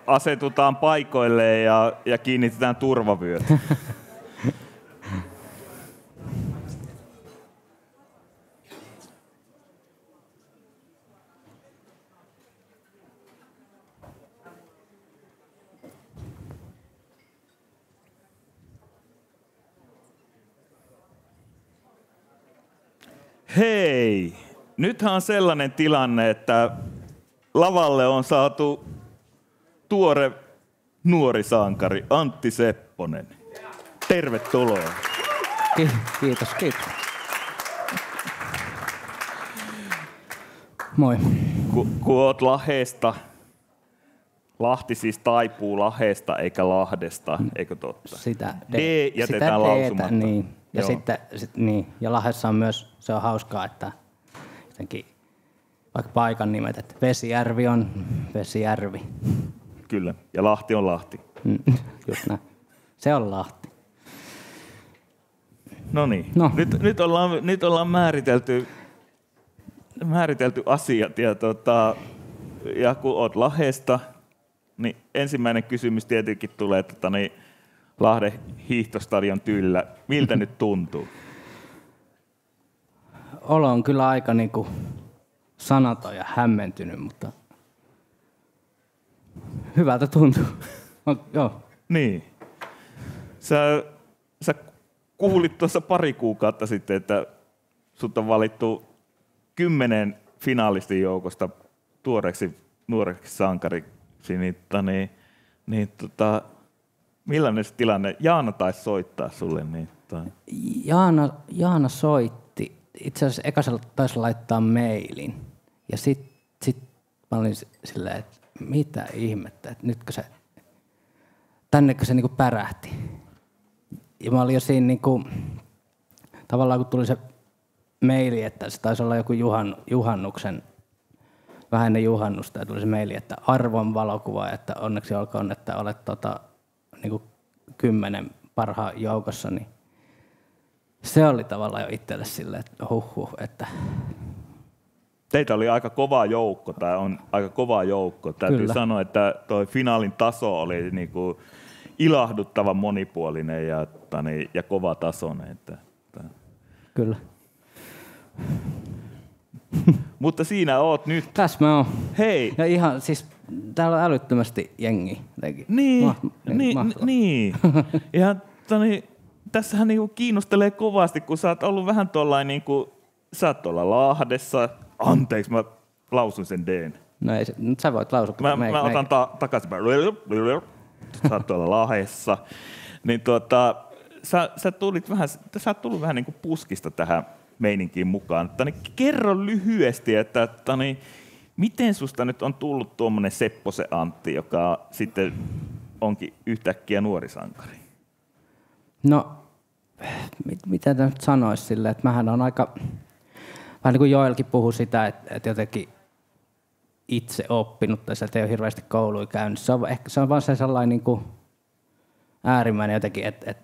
Asetutaan paikoille ja kiinnitetään turvavyöt. Hei! Nythän on sellainen tilanne, että lavalle on saatu tuore nuori sankari Antti Sepponen. Tervetuloa.
Kiitos. Moi.
Kun oot Lahdesta, Lahti siis taipuu Lahdesta eikä Lahdesta, eikö totta?
Sitä
D jätetään lausumatta.
Niin. Ja sitten niin. Ja Lahdessa on myös, se on hauskaa, että jotenkin vaikka paikan nimet, että Vesijärvi on Vesijärvi.
Kyllä, ja Lahti on Lahti.
Just näin. Se on Lahti.
Noniin. Nyt ollaan määritelty asiat ja kun oot Lahdesta, niin ensimmäinen kysymys tietenkin tulee, että Lahden hiihtostadion tyllä. Miltä nyt tuntuu?
Olo on kyllä aika niinku sanaton ja hämmentynyt, mutta hyvältä tuntuu. Joo.
Niin. Sä kuulit tuossa pari kuukautta sitten, että sut on valittu 10 finalistin joukosta tuoreeksi nuoreksi sankariksi. Millainen se tilanne? Jaana taisi soittaa sulle.
Jaana soitti. Itse asiassa eka se taisi laittaa mailin. Ja sit mä olin silleen, että mitä ihmettä, että tännekö se niinku pärähti. Ja mä olin jo siinä niinku, tavallaan kun tuli se maili, että se taisi olla joku juhannuksen, vähän ennen juhannusta, ja tuli se maili, että arvon valokuva, että onneksi olkoon, että olet niinku 10 parhaan joukossa, niin se oli tavallaan jo itselle silleen, että että
teitä oli aika kova joukko, tai on aika kova joukko. Täytyy
Kyllä.
sanoa, että toi finaalin taso oli niinku ilahduttavan monipuolinen ja kova tasoinen.
Kyllä.
Mutta siinä oot nyt.
Tässä mä oon.
Hei!
Ja ihan siis täällä on älyttömästi jengiä.
Niin. Ja tässähän niinku kiinnostelee kovasti, kun sä oot ollut vähän tuollain niinku, sä oot tuolla Lahdessa. Anteeksi, mä lausun sen D:n.
No ei, nyt sä voit lausua.
Mä otan takaisin. Sä oot tuolla Lahdessa. Niin sä oot tullut vähän niinku puskista tähän meininkiin mukaan. Kerro lyhyesti, että miten susta nyt on tullut tuommoinen Sepposen Antti, joka sitten onkin yhtäkkiä nuori sankari?
No, mitä nyt sanoisi silleen, että mähän on aika, vähän niin kuin Joelkin puhui sitä, että jotenkin itse oppinut, tai sieltä ei ole hirveästi kouluja käynyt. Se on vaan se sellainen niin kuin äärimmäinen jotenkin, että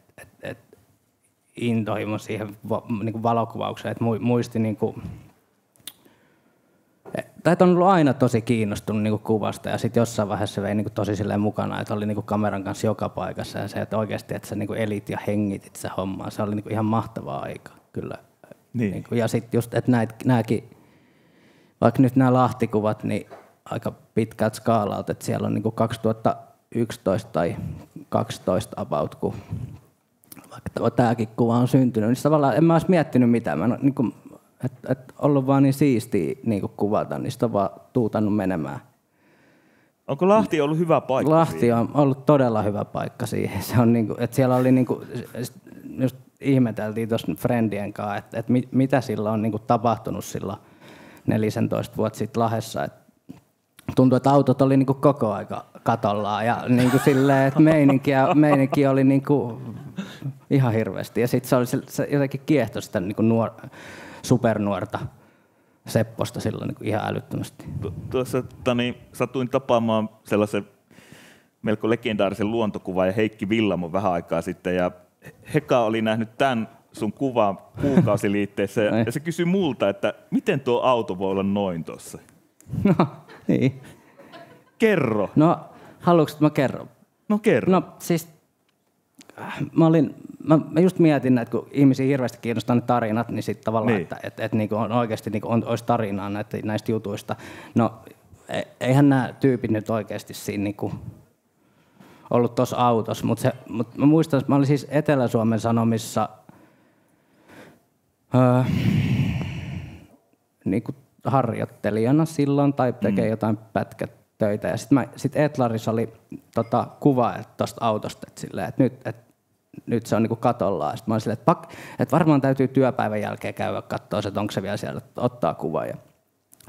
intohimo siihen niin kuin valokuvaukseen, että muisti niin kuin, tai on ollut aina tosi kiinnostunut niin kuin kuvasta, ja sitten jossain vaiheessa se vei niin kuin tosi silleen mukana, että oli niin kuin kameran kanssa joka paikassa, ja se, että oikeasti, että sä niin kuin elit ja hengitit se hommaa, se oli niin kuin ihan mahtavaa aika, kyllä.
Niin.
Ja sitten just, että nämäkin, vaikka nyt nämä Lahtikuvat, niin aika pitkät skaalaut, että siellä on niin kuin 2011 tai 2012 about, kun vaikka tämäkin kuva on syntynyt, niin tavallaan en mä olisi miettinyt mitään. Mä niin kuin, että ollut vaan niin siistiä niin kuin kuvata, niin sitä on vaan tuutannut menemään.
Onko Lahti ollut hyvä paikka?
Lahti on ollut todella hyvä paikka siihen. Se on niin kuin, että siellä oli niin kuin, just ihmeteltiin tuossa friendien kanssa, että mitä sillä on niin kuin tapahtunut sillä 14 vuotta sitten Lahdessa. Tuntui, että autot oli niin kuin koko aika katollaan ja niin kuin silleen, että meininki oli niin kuin ihan hirveästi. Ja sitten se jotenkin kiehtoi sitä niin kuin supernuorta Sepposta silloin niin kuin ihan älyttömästi.
Tuossa satuin tapaamaan sellaisen melko legendaarisen luontokuvan ja Heikki Villamo vähän aikaa sitten. Ja Heka oli nähnyt tämän sun kuvan kuukausiliitteessä ja se kysyi multa, että miten tuo auto voi olla noin tuossa.
No, niin.
Kerro.
No, haluatko, että mä kerron?
No kerro.
No, siis mä just mietin, että kun ihmisiä hirveästi kiinnostaa ne tarinat, niin sitten tavallaan,
Niin.
että niinku on oikeasti niinku olisi tarinaa näistä jutuista. No, eihän nämä tyypit nyt oikeasti siinä niinku ollut tuossa autossa, mutta mä muistan, että mä olin siis Etelä-Suomen Sanomissa niinku harjoittelijana silloin tai tekee jotain pätkätöitä. Ja sitten Etlarissa oli kuva tuosta autosta, että nyt se on niinku katollaan. Sitten mä olin silleen, että varmaan täytyy työpäivän jälkeen käydä katsoa, että onko se vielä siellä, että ottaa kuva. Ja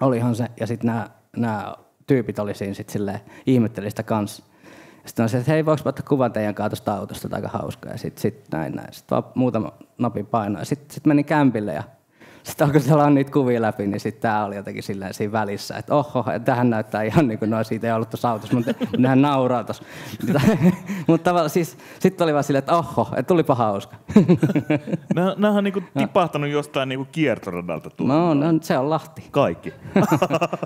olihan se. Ja sitten nämä tyypit oli siinä sitten silleen, ihmetteli sitä kanssa. Sitten on se, että hei, voiko ottaa kuvan teidän kanssa tuosta autosta, tämä aika hauskaa. Ja sitten näin. Sitten vaan muutama napin painoa. Sitten meni kämpille ja sitten alkoi sellainen niitä kuvia läpi, niin sitten tämä oli jotenkin silleen siinä välissä, että oho, tähän näyttää ihan niin kuin no siitä ei ollut tuossa autossa, mutta nehän nauraa tuossa. Mutta tavallaan siis sitten oli vaan silleen, että oho, että tulipa hauska.
Nämä on niinku tipahtanut jostain niinku kiertoradalta tullut.
No, se on Lahti.
Kaikki.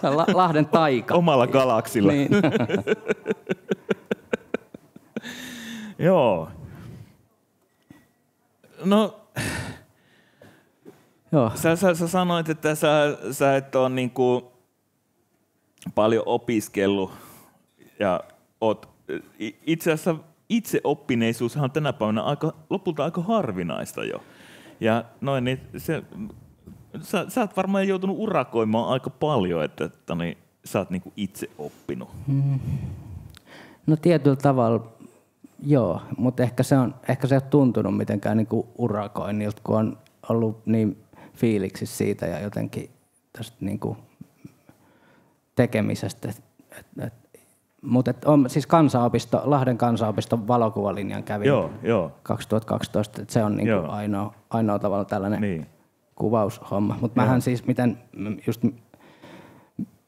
Se on Lahden taika.
Omalla galaksilla.
Niin.
Joo. No,
Joo.
sä sanoit, että sä et ole niinku paljon opiskellut ja oot itse asiassa itseoppineisuushan on tänä päivänä lopulta aika harvinaista jo. Ja noin, niin sä oot varmaan joutunut urakoimaan aika paljon, että sä oot niinku itse oppinut.
No tietyllä tavalla joo, mutta ehkä se ei ole tuntunut mitenkään niinku urakoinnilta, kun on ollut niin fiiliksissä siitä ja jotenkin tästä niinku tekemisestä. Mutta on siis Lahden kansanopiston valokuvalinjan kävin
joo.
2012, että se on niinku ainoa tavalla tällainen kuvaushomma. Mutta mähän siis miten just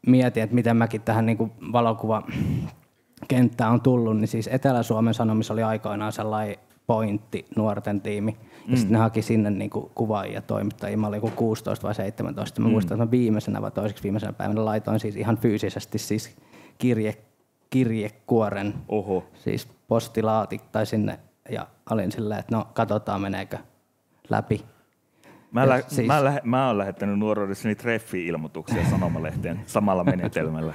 mietin, että miten mäkin tähän niinku valokuvakenttään on tullut, niin siis Etelä-Suomen Sanomissa oli aikoinaan sellainen pointti nuorten tiimi. Ja sitten ne haki sinne niinku kuvaajia, toimittajia. Mä olin joku 16 vai 17. Mä muistan, että mä viimeisenä vai toiseksi viimeisenä päivänä laitoin siis ihan fyysisesti siis kirjekuoren siis postilaatikko sinne ja olin silleen, että no katsotaan meneekö läpi.
Mä oon lähettänyt nuoruudessani treffi-ilmoituksia sanomalehteen samalla menetelmällä.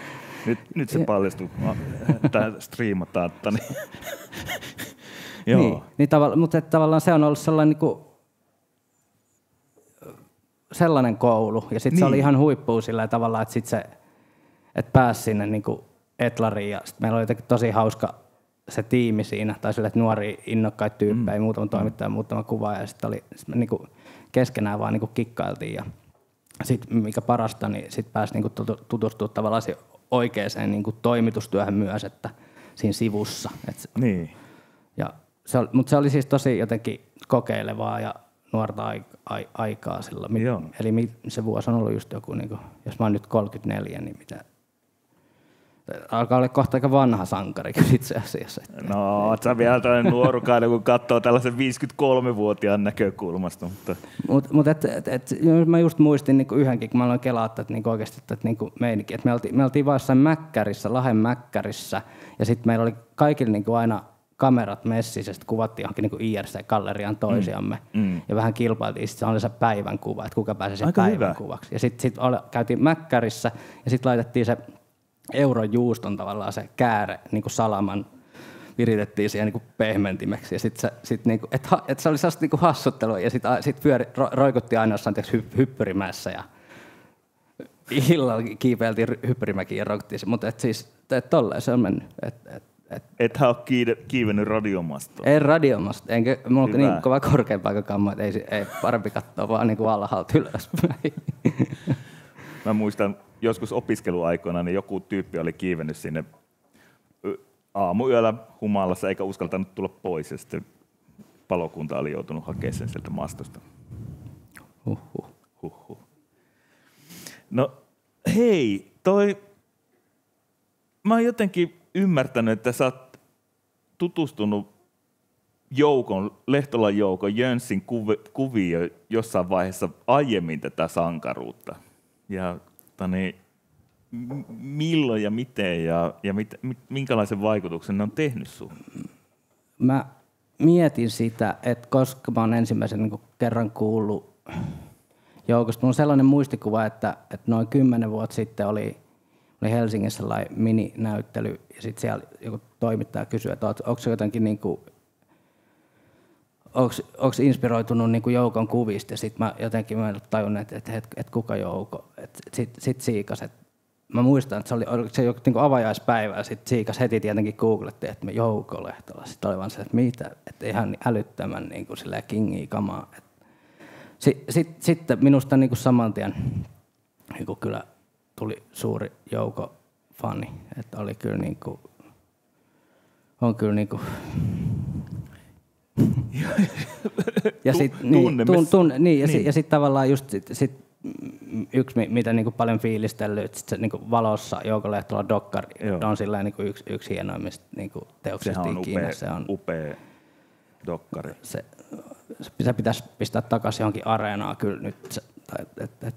Nyt se paljastuu, tää striimataan. Joo.
Niin, mutta tavallaan se on ollut sellainen koulu ja sitten se oli ihan huippua sillä tavalla, että et pääsi sinne niinku Etlariin ja sit meillä oli jotenkin tosi hauska se tiimi siinä, tai sille, että nuoria innokkaita tyyppejä, muutama toimittaja, muutama kuvaaja ja sitten me niinku keskenään vaan niinku kikkailtiin ja sitten mikä parasta, niin sitten pääsi niinku tutustumaan tavallaan oikeaan niinku toimitustyöhön myös, että siinä sivussa.
Niin.
Mutta se oli siis tosi jotenkin kokeilevaa ja nuorta aikaa silloin. Eli se vuosi on ollut just joku, niinku, jos mä oon nyt 34, niin mitä... Alkaa olla kohta aika vanha sankari itse asiassa.
No, oot sä vielä tällainen nuorukainen, kun katsoo tällaisen 53-vuotiaan näkökulmasta.
Mutta mä just muistin niinku yhdenkin, kun mä aloin kelaa, että niinku oikeasti että niinku meininki. Että me oltiin vaan jossain mäkkärissä, Lahden mäkkärissä, ja sitten meillä oli kaikilla niinku aina kamerat messissä, sitten kuvattiin johonkin niinku IRC-galleriaan toisiamme. Ja vähän kilpailtiin, sitten se oli se päivän kuva, että kuka pääsee sen päivän kuvaksi. Ja sitten käytiin mäkkärissä, ja sitten laitettiin se eurojuuston tavallaan se kääre niin kuin salaman viritettiin siihen niin kuin pehmentimeksi ja sit niinku et se oli sellaista niinku hassuttelua ja sit roikuttiin ainoastaan hyppyrimäessä ja illalla kiipeiltiin hyppyrimäkiin ja roikuttiin se, mutta siis tolleen se on mennyt.
Ethän ole kiivennyt radiomastoa?
En radiomastoa, enkä mulla on niin kova korkeapaikakamma, että ei parempi katsoa vaan niin kuin alhaalta ylöspäin.
Mä muistan joskus opiskeluaikoina, niin joku tyyppi oli kiivennyt sinne aamuyöllä humalassa eikä uskaltanut tulla pois ja sitten palokunta oli joutunut hakemaan sen sieltä mastosta. Huhhuh. No hei, mä oon jotenkin ymmärtänyt, että sä oot tutustunut Lehtolan Joukon Jönssin kuvio jossain vaiheessa aiemmin tätä sankaruutta. Ja milloin ja miten ja minkälaisen vaikutuksen ne on tehnyt sinuun?
Mä mietin sitä, että koska mä oon ensimmäisen niin kerran kuullut joukosta. Mulla on sellainen muistikuva, että noin 10 vuotta sitten oli Helsingissä sellainen mininäyttely ja sitten siellä joku toimittaja kysyi, että onko se jotenkin niinku, onko inspiroitunut niinku Joukon kuvista ja sitten mä jotenkin tajunnut, että kuka Jouko. Sitten siikas, että mä muistan, että se joku niinku avajaispäivä ja sitten siikas heti tietenkin googlettiin, että me Jouko Lehtola. Sitten oli vaan se, että mitä, että ihan älyttömän niinku kingiä kamaa. Sitten minusta niinku saman tien niinku kyllä tuli suuri Jouko-fani, että oli kyllä niinku, on kyllä niinku ja sitten tavallaan just sit yksi mitä niinku paljon fiilistellyt, että se niinku valossa Jouko Lehtola dokkari on sillä niinku yksi hienoimmista niinku teoksista ikinä.
Se on upea dokkari.
Se pitäisi pistää takaisin johonkin areenaan kyllä nyt,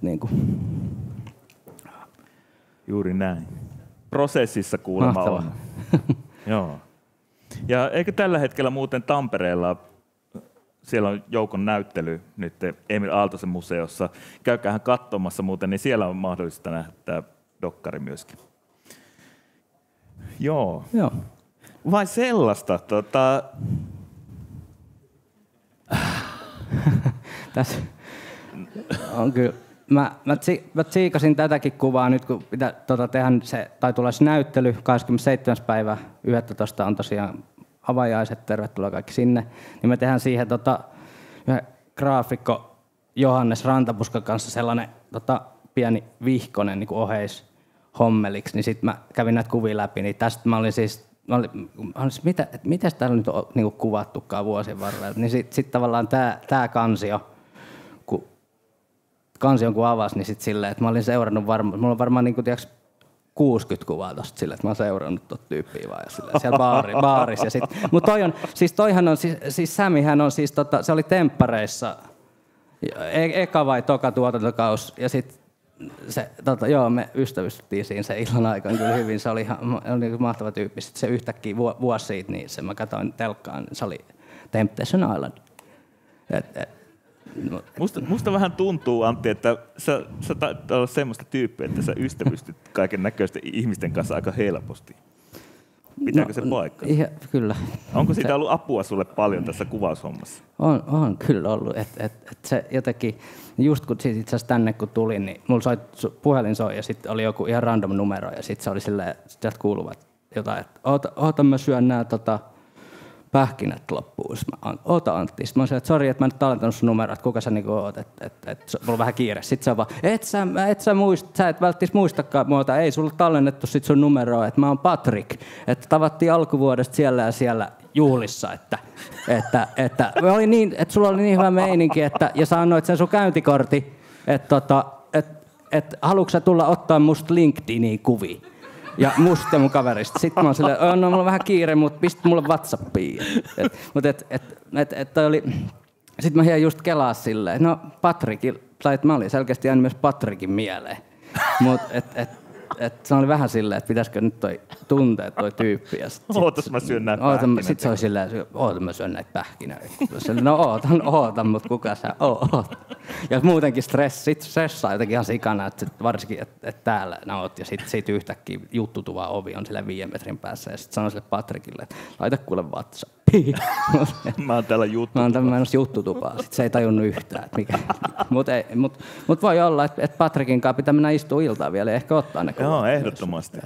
niinku.
Juuri näin. Prosessissa kuulemma on. Joo. Ja eikö tällä hetkellä muuten Tampereella, siellä on Joukon näyttely nyt Emil Aaltosen museossa. Käykäähän katsomassa muuten, niin siellä on mahdollista nähdä tämä dokkari myöskin. Joo. Vai sellaista?
Tässä on kyllä. Mä tsiikasin tätäkin kuvaa nyt, kun pitää tehdä se, tai tulla se näyttely 27. päivä 11. on tosiaan avajaiset, tervetuloa kaikki sinne. Niin me tehdään siihen yhden graafikko Johannes Rantapuskan kanssa sellainen pieni vihkonen niin kuin oheishommeliksi, niin sitten mä kävin näitä kuvia läpi, niin tästä mä olin mitäs täällä nyt on niin kuin kuvattukaan vuosien varrella. Niin sitten tavallaan tämä kansion kun avasi, niin sitten silleen, että mä olin seurannut mulla on varmaan niin kuin, 60 kuvaa tosta silleen, että mä oon seurannut tuota tyyppiä vaan silleen, siellä baarissa. Mutta toihan on, siis Sämihän on siis, se oli temppareissa, eka vai toka tuotantokaus, ja sitten se, me ystävystyttiin siinä se illan aikana kyllä hyvin, se oli ihan mahtava tyyppi. Sitten se yhtäkkiä vuosi siitä, niin se mä katsoin telkkaan, se oli Temptation Island.
Musta vähän tuntuu, Antti, että sä taidat olla semmoista tyyppiä, että sä ystävystyt kaiken näköisten ihmisten kanssa aika helposti. Pitääkö se paikkaa?
Kyllä.
Onko siitä ollut apua sulle paljon tässä kuvaushommassa?
On kyllä ollut. Se jotenkin, just kun itse asiassa tänne kun tulin, niin mulla puhelin soi ja sitten oli joku ihan random numero ja sitten se oli silleen, sieltä kuuluvat jotain, että oota mä syön nää pähkinät loppuun. Oota Antti. Sitten mä sanoin, että sori, että mä en nyt tallentanut sun numeroa, että kuka sä niinku oot, että mulla on vähän kiire. Sitten se on vaan, sä et välttis muistakaan muuta, ei sulla tallennettu sit sun numeroa, että mä oon Patrick. Että tavattiin alkuvuodesta siellä ja siellä juhlissa, että oli niin, että sulla oli niin hyvä meininki, ja sä annoit sen sun käyntikortti, että haluatko sä tulla ottaa musta LinkedIniin kuvia? Ja musta ja mun kaverista. Sitten mä oon silleen, no mulla on vähän kiire, mutta pistä mulle WhatsAppiin. Sitten mä hieman just kelaa silleen, no Patrickil, tai mä olin selkeästi jäänyt myös Patrickin mieleen. Mutta se oli vähän silleen, että pitäisikö nyt tuntea toi tyyppi.
Ootas mä syön näitä pähkinöitä.
Sitten se oli silleen, ootan mä syön näitä pähkinöitä. No ootan, mutta kuka sä oot? Ja muutenkin stressaa jotenkin ihan sikana, että varsinkin, että täällä oot. Ja sitten siitä yhtäkkiä juttutuva ovi on sille 5 metrin päässä. Ja sitten sanoi sille Patrickille, että laita kuule WhatsAppiin.
Mä oon täällä juttutupaa.
Mä oon tämmöinen juttutupaa. Sitten se ei tajunnut yhtään, että mikä. Mutta voi olla, että Patrickin kanssa pitää mennä istua iltaan vielä ja ehkä ottaa ne.
Joo, ehdottomasti.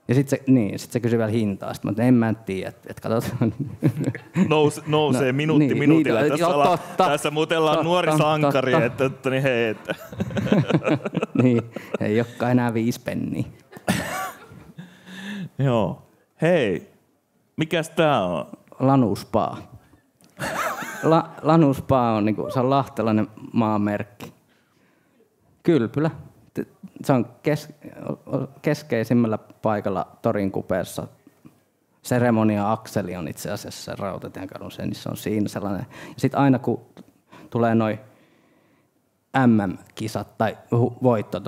Ja sitten se kysyi vielä hintaa. Sitten mä en mä tiedä, että katsotaan.
Nousee minuutilla. Tässä muutellaan nuori sankari, että hei. Että.
Niin, ei olekaan enää 5 penniä.
Joo. Hei, mikäs tää on?
Lanuspa. Lanuspa on, niinku, se on lahtelainen maamerkki. Kylpylä. Se on keskeisimmällä paikalla torin kupeessa. Seremonia-akseli on itse asiassa Rautatienkadulla, niin se on siinä sellainen. Ja sitten aina kun tulee noi MM-kisat tai voitto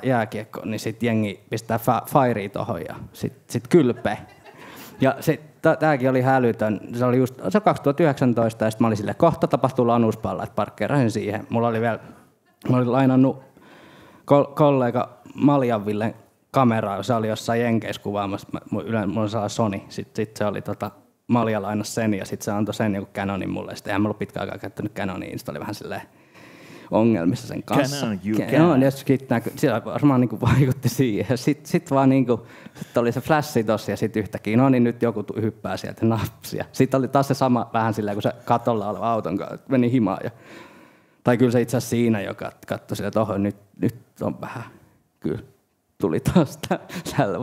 jääkiekko, niin sitten jengi pistää fairia tohon ja sit kylpee. Ja tämäkin oli hälytön. Se oli just 2019 ja sitten mä olin silleen, kohta tapahtuu lanuspalla, että parkkeerasin siihen. Mä olin lainannut kollega Maljan Villen kameraa, se oli jossain Jenkeissä kuvaamassa. Mulla on sellainen Sony. Sitten se oli Malja lainasi sen ja sitten se antoi sen joku Canonin mulle. Sitten eihän mä ollut pitkään aikaa käyttänyt Canonia, niin sitten oli vähän silleen ongelmissa sen kanssa. Canon, siellä varmaan niin vaikutti siihen. Sitten vaan niin kuin, sit oli se flashi tossa ja sitten yhtäkkiä, no niin nyt joku hyppää sieltä napsia. Sitten oli taas se sama vähän silleen, kun se katolla oleva auton kanssa meni himaan. Tai kyllä se itse asiassa siinä, joka katsoi sille, että oho, nyt on vähän, kyllä tuli taas tällä.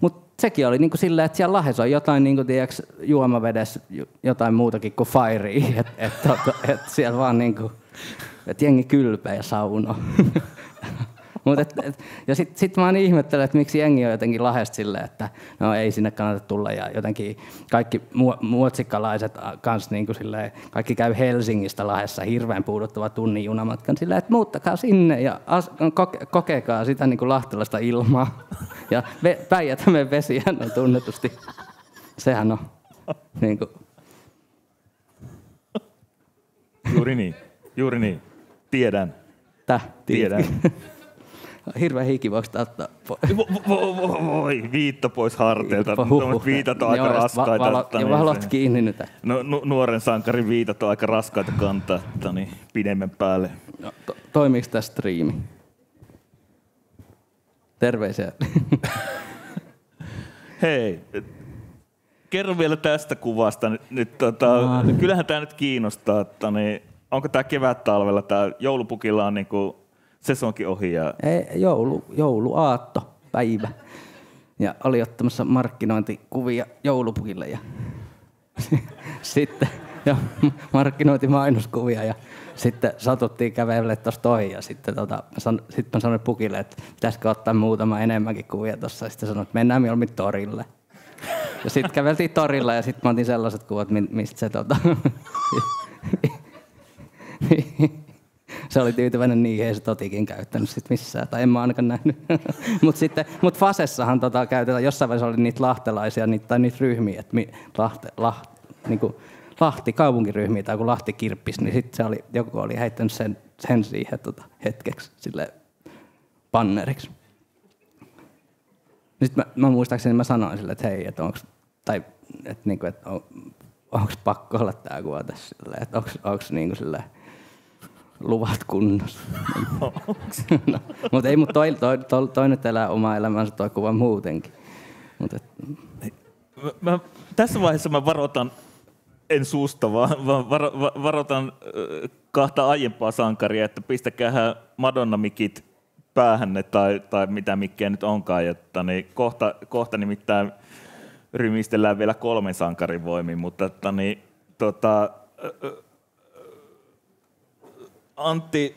Mutta sekin oli niinku silleen, että siellä Lahdessa on jotain niinku, tiiäks, juomavedessä jotain muutakin kuin fairia. Et siellä vaan niinku, että jengi kylpeä ja sauno. Ja sit mä ihmettelen, että miksi jengi on jotenkin Lahdesta silleen, että no ei sinne kannata tulla ja jotenkin kaikki muotsikkalaiset kans niinku silleen, kaikki käy Helsingistä Lahdessa hirveän puuduttava tunnin junamatkan silleen, että muuttakaa sinne ja kokekaa sitä niinku lahtelaista ilmaa. Ja Päijät-Hämeen vesihän on tunnetusti, sehän on niinku.
Juuri niin. Tiedän. Tiedän.
Hirveä hiki, voiko ottaa
Voi, viitto pois harteilta. Viitat on aika raskaita.
Ja valot kiinni nyt.
No, nuoren sankarin viitat on aika raskaita kantaa pidemmän päälle.
No, toimiiko tämä striimi? Terveisiä.
Hei, kerro vielä tästä kuvasta. Nyt, kyllähän tämä nyt kiinnostaa. Onko tämä kevät-talvella, tämä joulupukilla on niinku sesonkin ohi?
Jouluaatto päivä. Ja oli ottamassa markkinointikuvia joulupukille ja sitten markkinointimainuskuvia ja sitten satuttiin kävelemään tuosta ohi ja sitten mä sanoin pukille, että pitäisikö ottaa muutama enemmänkin kuvia tuossa ja sitten sanoin, että mennään mieluummin torille. Ja sitten käveltiin torilla ja sitten mä otin sellaiset kuvat, mistä se se oli tyytyväinen niihin, ei se totikin käyttänyt sit missään, tai en mä ainakaan nähnyt. Mutta Fasessahan käytetään, jossain vaiheessa oli niitä lahtelaisia, niitä ryhmiä, että niinku Lahti kaupunkiryhmiä tai kun Lahti kirppis, niin sitten joku oli heittänyt sen siihen hetkeksi sille banneriksi. Sitten mä muistaakseni mä sanoin sille, että hei, että onko pakko olla tää kuva tässä, että onko niinku silleen luvat kunnossa. No, mutta ei, toi nyt elää omaa elämänsä toi kuva muutenkin.
Tässä vaiheessa mä varoitan, en susta, vaan varoitan kahta aiempaa sankaria, että pistäkäähän Madonna-mikit päähänne tai mitä mikkejä nyt onkaan. Jotta, niin kohta nimittäin rymistellään vielä 3 sankarin voimin, mutta Antti,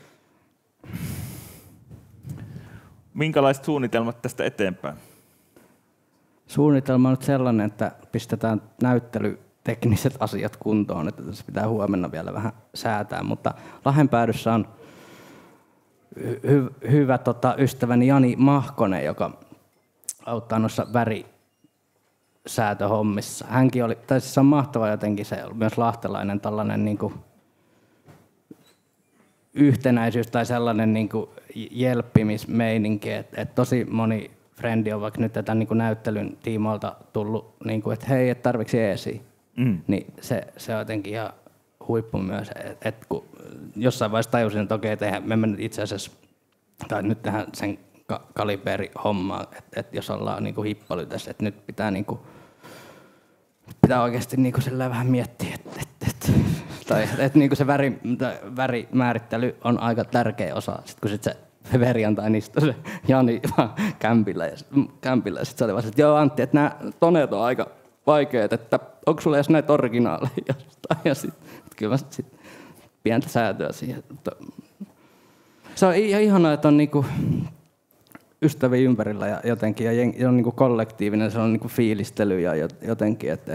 minkälaiset suunnitelmat tästä eteenpäin?
Suunnitelma on nyt sellainen, että pistetään näyttelytekniset asiat kuntoon, että tässä pitää huomenna vielä vähän säätää, mutta Lahdenpäädyssä on hyvä ystäväni Jani Mahkonen, joka auttaa noissa värisäätöhommissa. Hänkin oli, tai siis on mahtava jotenkin se, myös lahtelainen tällainen niinku yhtenäisyys tai sellainen niinku jelppimismeininki, että tosi moni frendi on vaikka nyt tätä niinku näyttelyn tiimoilta tullut, niinku, että hei, et tarvitsi eesiä. Niin se on jotenkin ihan huippu myös, että kun jossain vaiheessa tajusin, että okei, me mennään itse asiassa, tai nyt tehdään sen kaliberihommaa, että jos ollaan niinku hippolytässä, että nyt pitää niinku pitää oikeasti niinku vähän miettiä, että niinku se värimäärittely on aika tärkeä osa, sit kun se perjantain istui se Jani kämpillä ja sitten se oli vaan, että joo Antti, että nämä toneet on aika vaikeat, että onko sulla edes näitä originaaleja jostain, ja sitten kyllä sit pientä säätöä siihen. Se on ihanaa, että on niinku ystäviä ympärillä ja jotenkin, ja on niinku kollektiivinen, se on niinku fiilistely ja jotenkin, että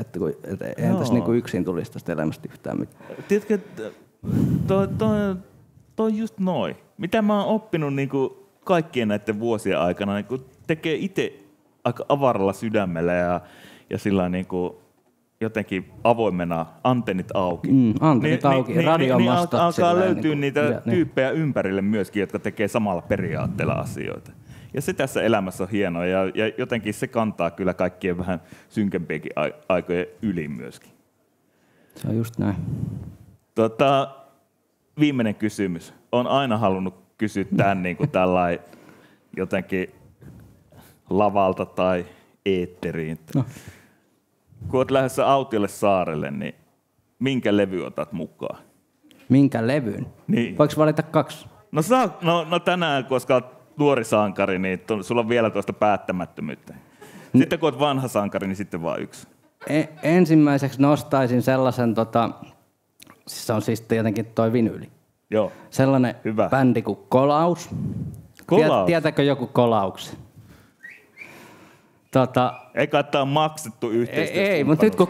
eihän tässä niinku yksin tulisi tästä elämästä yhtään mitään.
Tiedätkö, toi just noin. Mitä mä oon oppinut niin kuin kaikkien näiden vuosien aikana, niin kuin tekee itse aika avaralla sydämellä ja sillä niin kuin jotenkin avoimena, antennit auki.
Antennit auki, radiomastot.
Alkaa löytyä niitä tyyppejä ympärille myöskin, jotka tekee samalla periaatteella asioita. Ja se tässä elämässä on hienoa ja jotenkin se kantaa kyllä kaikkien vähän synkempiäkin aikojen yli myöskin.
Se on just näin.
Viimeinen kysymys. Olen aina halunnut kysyä tämän niin kuin tällainen jotenkin lavalta tai eetteriin. No. Kun olet lähdössä autiolle saarelle, niin minkä levy otat mukaan?
Minkä levyn?
Niin.
Voiko valita 2?
No tänään, koska olet nuori sankari, niin sulla on vielä tuosta päättämättömyyttä. Sitten kun olet vanha sankari, niin sitten vaan 1.
Ensimmäiseksi nostaisin sellaisen, se on siis tietenkin toi vinyyli.
Joo.
Sellainen
Hyvä.
bändi kuin Kolaus.
Kolaus?
Tietääkö joku Kolauksen?
Eikä tämä on maksettu yhteistyössä.
Ei, mutta nyt kun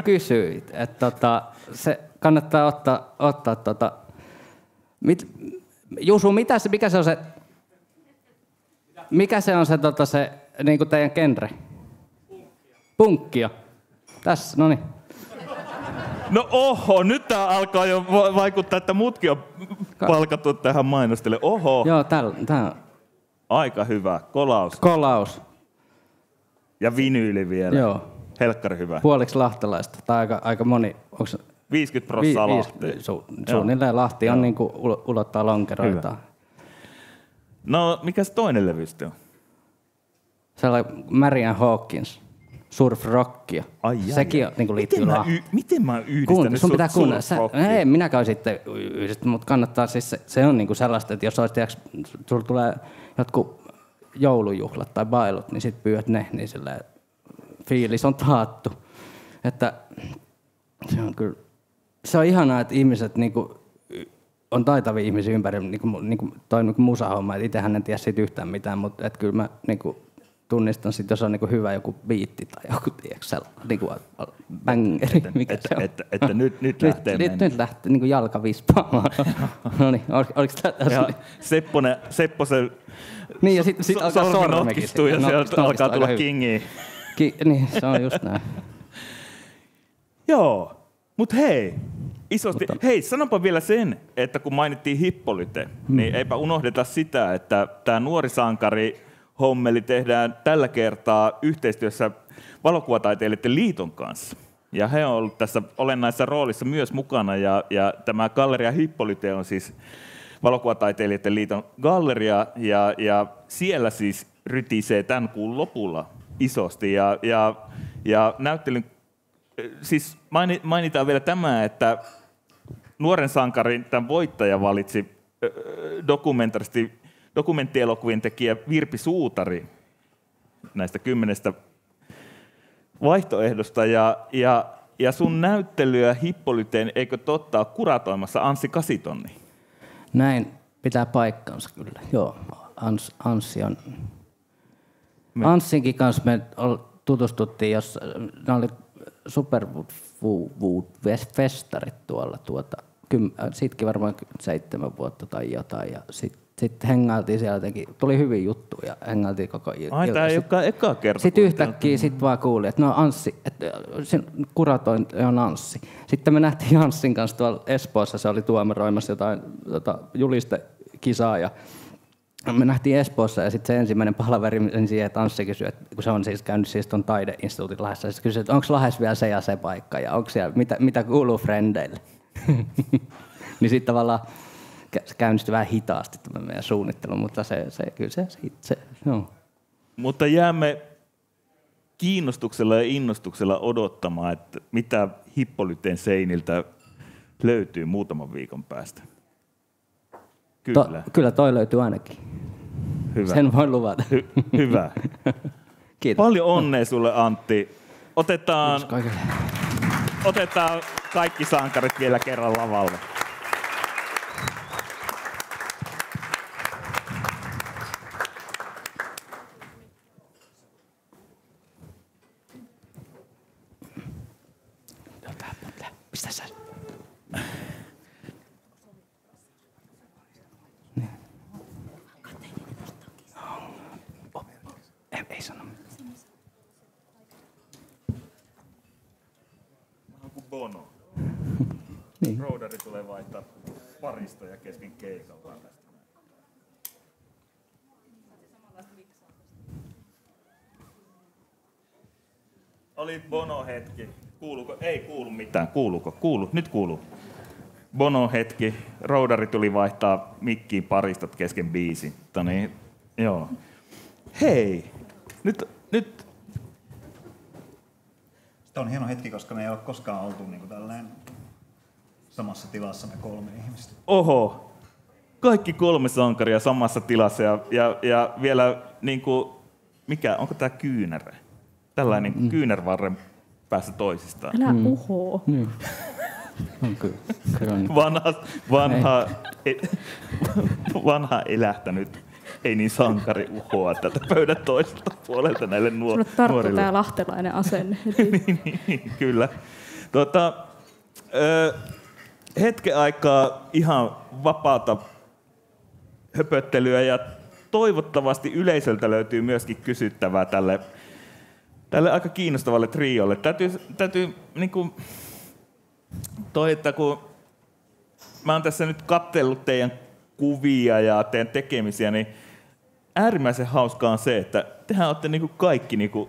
kysyit, että se kannattaa ottaa Jusu, mikä se on se se niinku teidän genre? Punkkia. Tässä, no niin.
No oho, nyt tää alkaa jo vaikuttaa, että mutkin on palkattu tähän mainostelle. Oho.
Joo, tää on.
Aika hyvä.
Kolaus.
Ja vinyyli vielä.
Joo.
Helkkari hyvä.
Puoliksi lahtelaista. Tai aika moni.
50% Lahti.
Suunnilleen Lahti on niinku ulottaa lonkeroita.
Hyvä. No, mikä se toinen levystä on?
Sellainen Marian Hawkins. Surf-rockia. Sekin niinku liittyy Lahteen.
Miten mä yhdistän
sun pitää kuunnella. Ei, minä käyn sitten yhdistää, mutta kannattaa siis, se on niinku sellaista, että jos olisi, sulla tulee jotkut joulujuhlat tai bailut, niin sit pyydät ne, niin silleen fiilis on taattu. Että se on kyllä, se on ihanaa, että ihmiset niinku, on taitavia ihmisiä ympäri, niinku toi niinku musahomma, että itsehän en tiedä siitä yhtään mitään, mutta et kyllä mä niinku tunnistan sit, jos on niinku hyvä joku biitti tai joku, tiedätkö, niinku bangeri, mikä se on.
Että nyt lähtee mennä.
Nyt lähtee niinku jalka vispaamaan. No niin, oliko tässä?
Sepposen
niin, ja sit alkaa sormekin.
Notkistuu ja sieltä alkaa tulla kingiä.
Niin, se on just näin.
Joo, mut hei, isosti. Hei, sanonpa vielä sen, että kun mainittiin Hippolyte, niin eipä unohdeta sitä, että tämä nuori sankari hommeli tehdään tällä kertaa yhteistyössä Valokuvataiteilijoiden liiton kanssa. Ja he on ollut tässä olennaisessa roolissa myös mukana, ja tämä Galleria Hippolyte on siis Valokuvataiteilijoiden liiton galleria, ja siellä siis rytisee tämän kuun lopulla isosti. Ja näyttelyn, siis mainitaan vielä tämä, että nuoren sankarin tämän voittaja valitsi dokumenttielokuvien tekijä Virpi Suutari näistä 10 vaihtoehdosta. Ja sun näyttelyä Hippolyteen, eikö totta ole kuratoimassa Anssi Kasitonni?
Näin pitää paikkansa kyllä. Joo, Anssi on. Anssinkin kanssa me tutustuttiin, jos ne oli Superwood-festarit tuolla. Siitäkin varmaan 7 vuotta tai jotain. Ja sitten hengailtiin siellä jotenkin, tuli hyviä juttuja ja hengailtiin koko ilta.
Ai, tää ei olekaan eka kerta.
Sitten yhtäkkiä vaan kuuli, että no Anssi, että kuratointi on Anssi. Sitten me nähtiin Anssin kanssa tuolla Espoossa, se oli tuomaroimassa jotain julistekisaa ja me nähtiin Espoossa ja sitten se ensimmäinen palaveri meni siihen, että Anssi kysyi, että kun se on siis käynyt siis tuon taideinstituutin Lahdessa, se kysyi, että onko Lahdessa vielä se ja se paikka ja onko siellä, mitä kuuluu frendeille. Niin sitten tavallaan se käynnistyi vähän hitaasti tämä meidän suunnittelu, mutta kyllä se no.
Mutta jäämme kiinnostuksella ja innostuksella odottamaan, että mitä Hippolyteen seiniltä löytyy muutaman viikon päästä. Kyllä.
Kyllä toi löytyy ainakin.
Hyvä.
Sen voin luvata.
Hyvä.
Kiitos.
Paljon onnea sulle, Antti. Otetaan kaikki sankarit vielä kerran lavalle.
Ei sano.
Vähän kuin Bono.
Niin.
Roudari tulee vaihtaa paristoja kesken keikalla. Oli Bono-hetki. Kuuluuko? Ei kuulu mitään. Kuuluuko? Kuulu. Nyt kuuluu. Bono-hetki. Roudari tuli vaihtaa mikkiin paristot kesken biisin. Niin, joo. Hei! Nyt.
Tämä on hieno hetki, koska me ei ole koskaan oltu niin tällainen samassa tilassa me 3 ihmistä.
Oho! Kaikki 3 sankaria samassa tilassa ja vielä niinku, onko tää kyynärä? Tällainen niin kyynärvarren päässä toisistaan.
Älä uhoo.
On kyllä.
Vanha elähtänyt, ei niin sankari uhoa tätä pöydän toiselta puolelta näille
Sulle tarttuu
nuorille.
tää lahtelainen asenne.
niin, kyllä. Hetken aikaa ihan vapaata höpöttelyä ja toivottavasti yleisöltä löytyy myöskin kysyttävää tälle aika kiinnostavalle triolle. Täytyy niinku että kun mä oon tässä nyt katsellut teidän kuvia ja teidän tekemisiä, niin äärimmäisen hauskaa on se, että tehän olette niinku kaikki, niinku,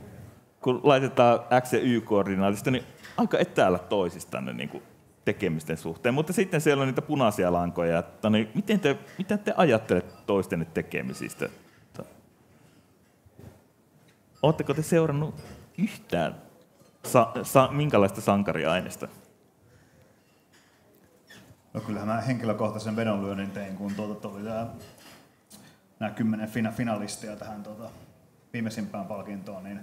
kun laitetaan X- ja Y-koordinaatista, niin aika etäällä toisistanne niinku tekemisten suhteen. Mutta sitten siellä on niitä punaisia lankoja. Että, niin mitä te ajattelette toistenne tekemisistä? Oletteko te seurannut yhtään minkälaista sankariaineesta?
No kyllähän mä henkilökohtaisen vedonlyönnin tein, kun oli nämä 10 finalistia tähän viimeisimpään palkintoon, niin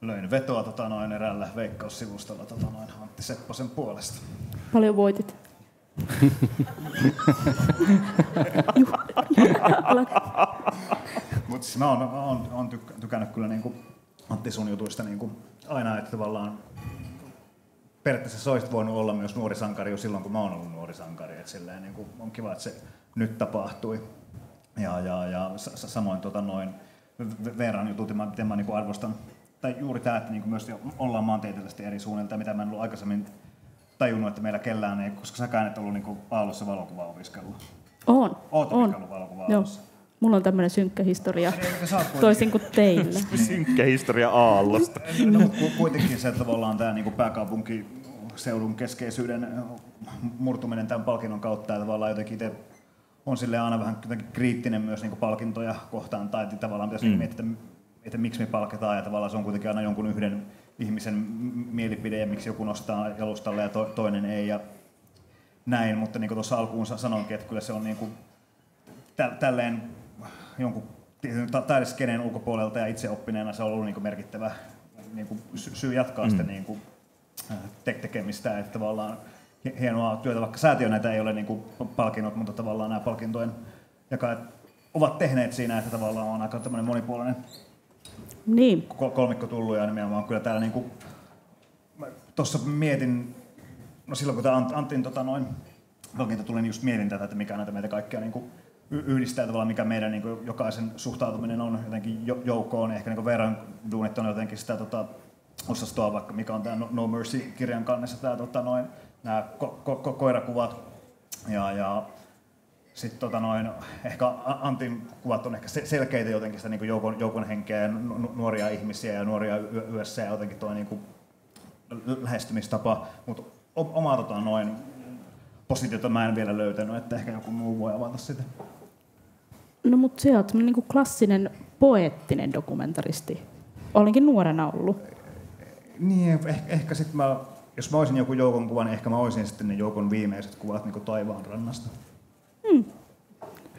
löin vetoa eräällä veikkaussivustolla Antti Sepposen puolesta.
Paljon voitit.
Mutta siis mä oon tykännyt kyllä niinku Antti sun jutuista niinku aina, että tavallaan periaatteessa sä olisit voinut olla myös nuori sankari jo silloin, kun mä oon ollut nuori sankari. Et silleen, niinku, on kiva, että se nyt tapahtui. Ja samoin Veeran jutut, miten mä niinku arvostan. Tai juuri tämä, että niinku myös ollaan maantieteellisesti eri suunnilta, mitä mä en ollut aikaisemmin tajunnut, että meillä kellään ei, koska säkään et ollut niinku Aallossa valokuva-opiskelua.
On.
Oot valokuva-Aallossa.
Mulla on tämmöinen synkkä historia, toisin kuin teillä.
Synkkä historia Aallosta.
No, mutta kuitenkin se, että tavallaan tämä niinku pääkaupunkiseudun keskeisyyden murtuminen tämän palkinnon kautta, ja tavallaan jotenkin itse on silleen aina vähän kriittinen myös niinku palkintoja kohtaan, tai tavallaan pitäisi miettiä, että miksi me palkitaan, ja tavallaan se on kuitenkin aina jonkun yhden ihmisen mielipide, ja miksi joku nostaa jalustalle ja toinen ei, ja näin, mutta niin kuin tuossa alkuun sanoinkin, että kyllä se on niinku tälleen jonkun taideskeneen ulkopuolelta ja itseoppineena se on ollut niinku merkittävä niinku syy jatkaa sitä niinku tekemistä, että tavallaan hienoa työtä, vaikka säätiö näitä ei ole niinku palkinnut, mutta tavallaan nämä palkintojen jakajat ovat tehneet siinä, että tavallaan on aika tämmöinen monipuolinen kolmikko tullut, ja nimenomaan kyllä täällä niinku tuossa mietin, no silloin kun tämä Antin palkinto tuli, niin just mietin tätä, että mikä näitä meitä kaikkia niinku yhdistää tavallaan, mikä meidän niin kuin, jokaisen suhtautuminen on jotenkin joukkoon. Ehkä niin Veeran duunit on jotenkin sitä osastoa, vaikka mikä on tämä No Mercy-kirjan kannessa nämä koirakuvat. Ja sitten ehkä Antin kuvat on ehkä selkeitä jotenkin sitä niin joukon henkeä ja nuoria ihmisiä ja nuoria yössä ja jotenkin tuo niin kuin lähestymistapa. Mutta omaa positiota mä en vielä löytänyt, että ehkä joku muu voi avata sitä.
No mutta se on niin kuin klassinen poeettinen dokumentaristi. Olinkin nuorena ollut.
Niin, ehkä sitten jos mä olisin joku joukon kuva, niin ehkä mä olisin sitten ne joukon viimeiset kuvat niin kuin taivaan rannasta.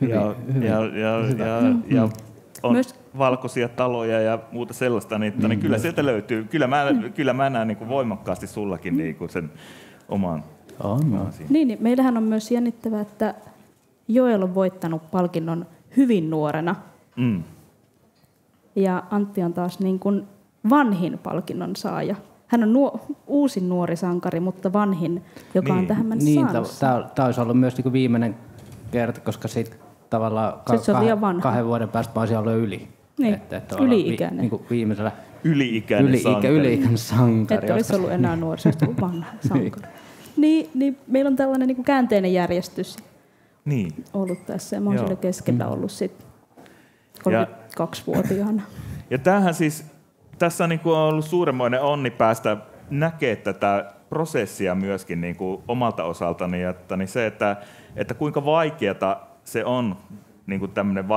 Ja on myös valkoisia taloja ja muuta sellaista, niin kyllä sieltä löytyy. Kyllä mä näen niin voimakkaasti sullakin niin sen oman.
Niin, meillähän on myös jännittävää, että Joel on voittanut palkinnon hyvin nuorena. Ja Antti on taas niin kuin vanhin palkinnon saaja. Hän on uusin nuori sankari, mutta vanhin, joka on tähän mennessä saanut.
Tämä olisi ollut myös niin kuin viimeinen kerta, koska sitten tavallaan 2 vuoden päästä mä olisin ollut yli.
Niin, yli-ikäinen.
Niinku viimeisellä
Yli-ikäinen
sankari.
Että olisi ollut enää nuori, se olisi tullut vanha sankari. Niin, meillä on tällainen niin kuin käänteinen järjestys ollut tässä. Ja mä oon siellä keskellä ollut sit 32-vuotiaana.
Ja tämähän siis, tässä on ollut suuremmoinen onni päästä näkee tätä prosessia myöskin niin kuin omalta osaltani, että niin se, että kuinka vaikeata se on niin kuin tämmöinen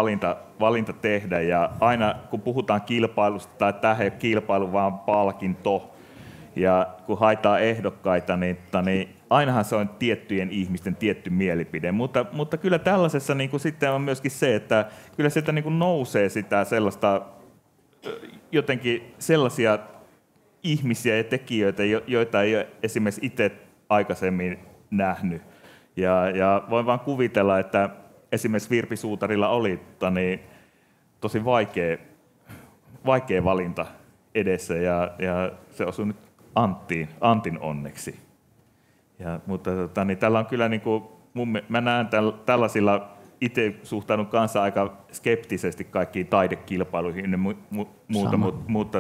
valinta tehdä, ja aina kun puhutaan kilpailusta, tai tämä ei ole kilpailu, vaan palkinto, ja kun haetaan ehdokkaita, niin ainahan se on tiettyjen ihmisten tietty mielipide, mutta kyllä tällaisessa niin kuin sitten on myöskin se, että kyllä sieltä niin kuin nousee sitä sellaista, jotenkin sellaisia ihmisiä ja tekijöitä, joita ei ole esimerkiksi itse aikaisemmin nähnyt. Ja voin vaan kuvitella, että esimerkiksi Virpi Suutarilla oli tosi vaikea valinta edessä, ja se osui nyt Antin onneksi. Mutta niin tällä on kyllä, mä näen tällaisilla, itse suhtaudun kanssa aika skeptisesti kaikkiin taidekilpailuihin ja muuta, mutta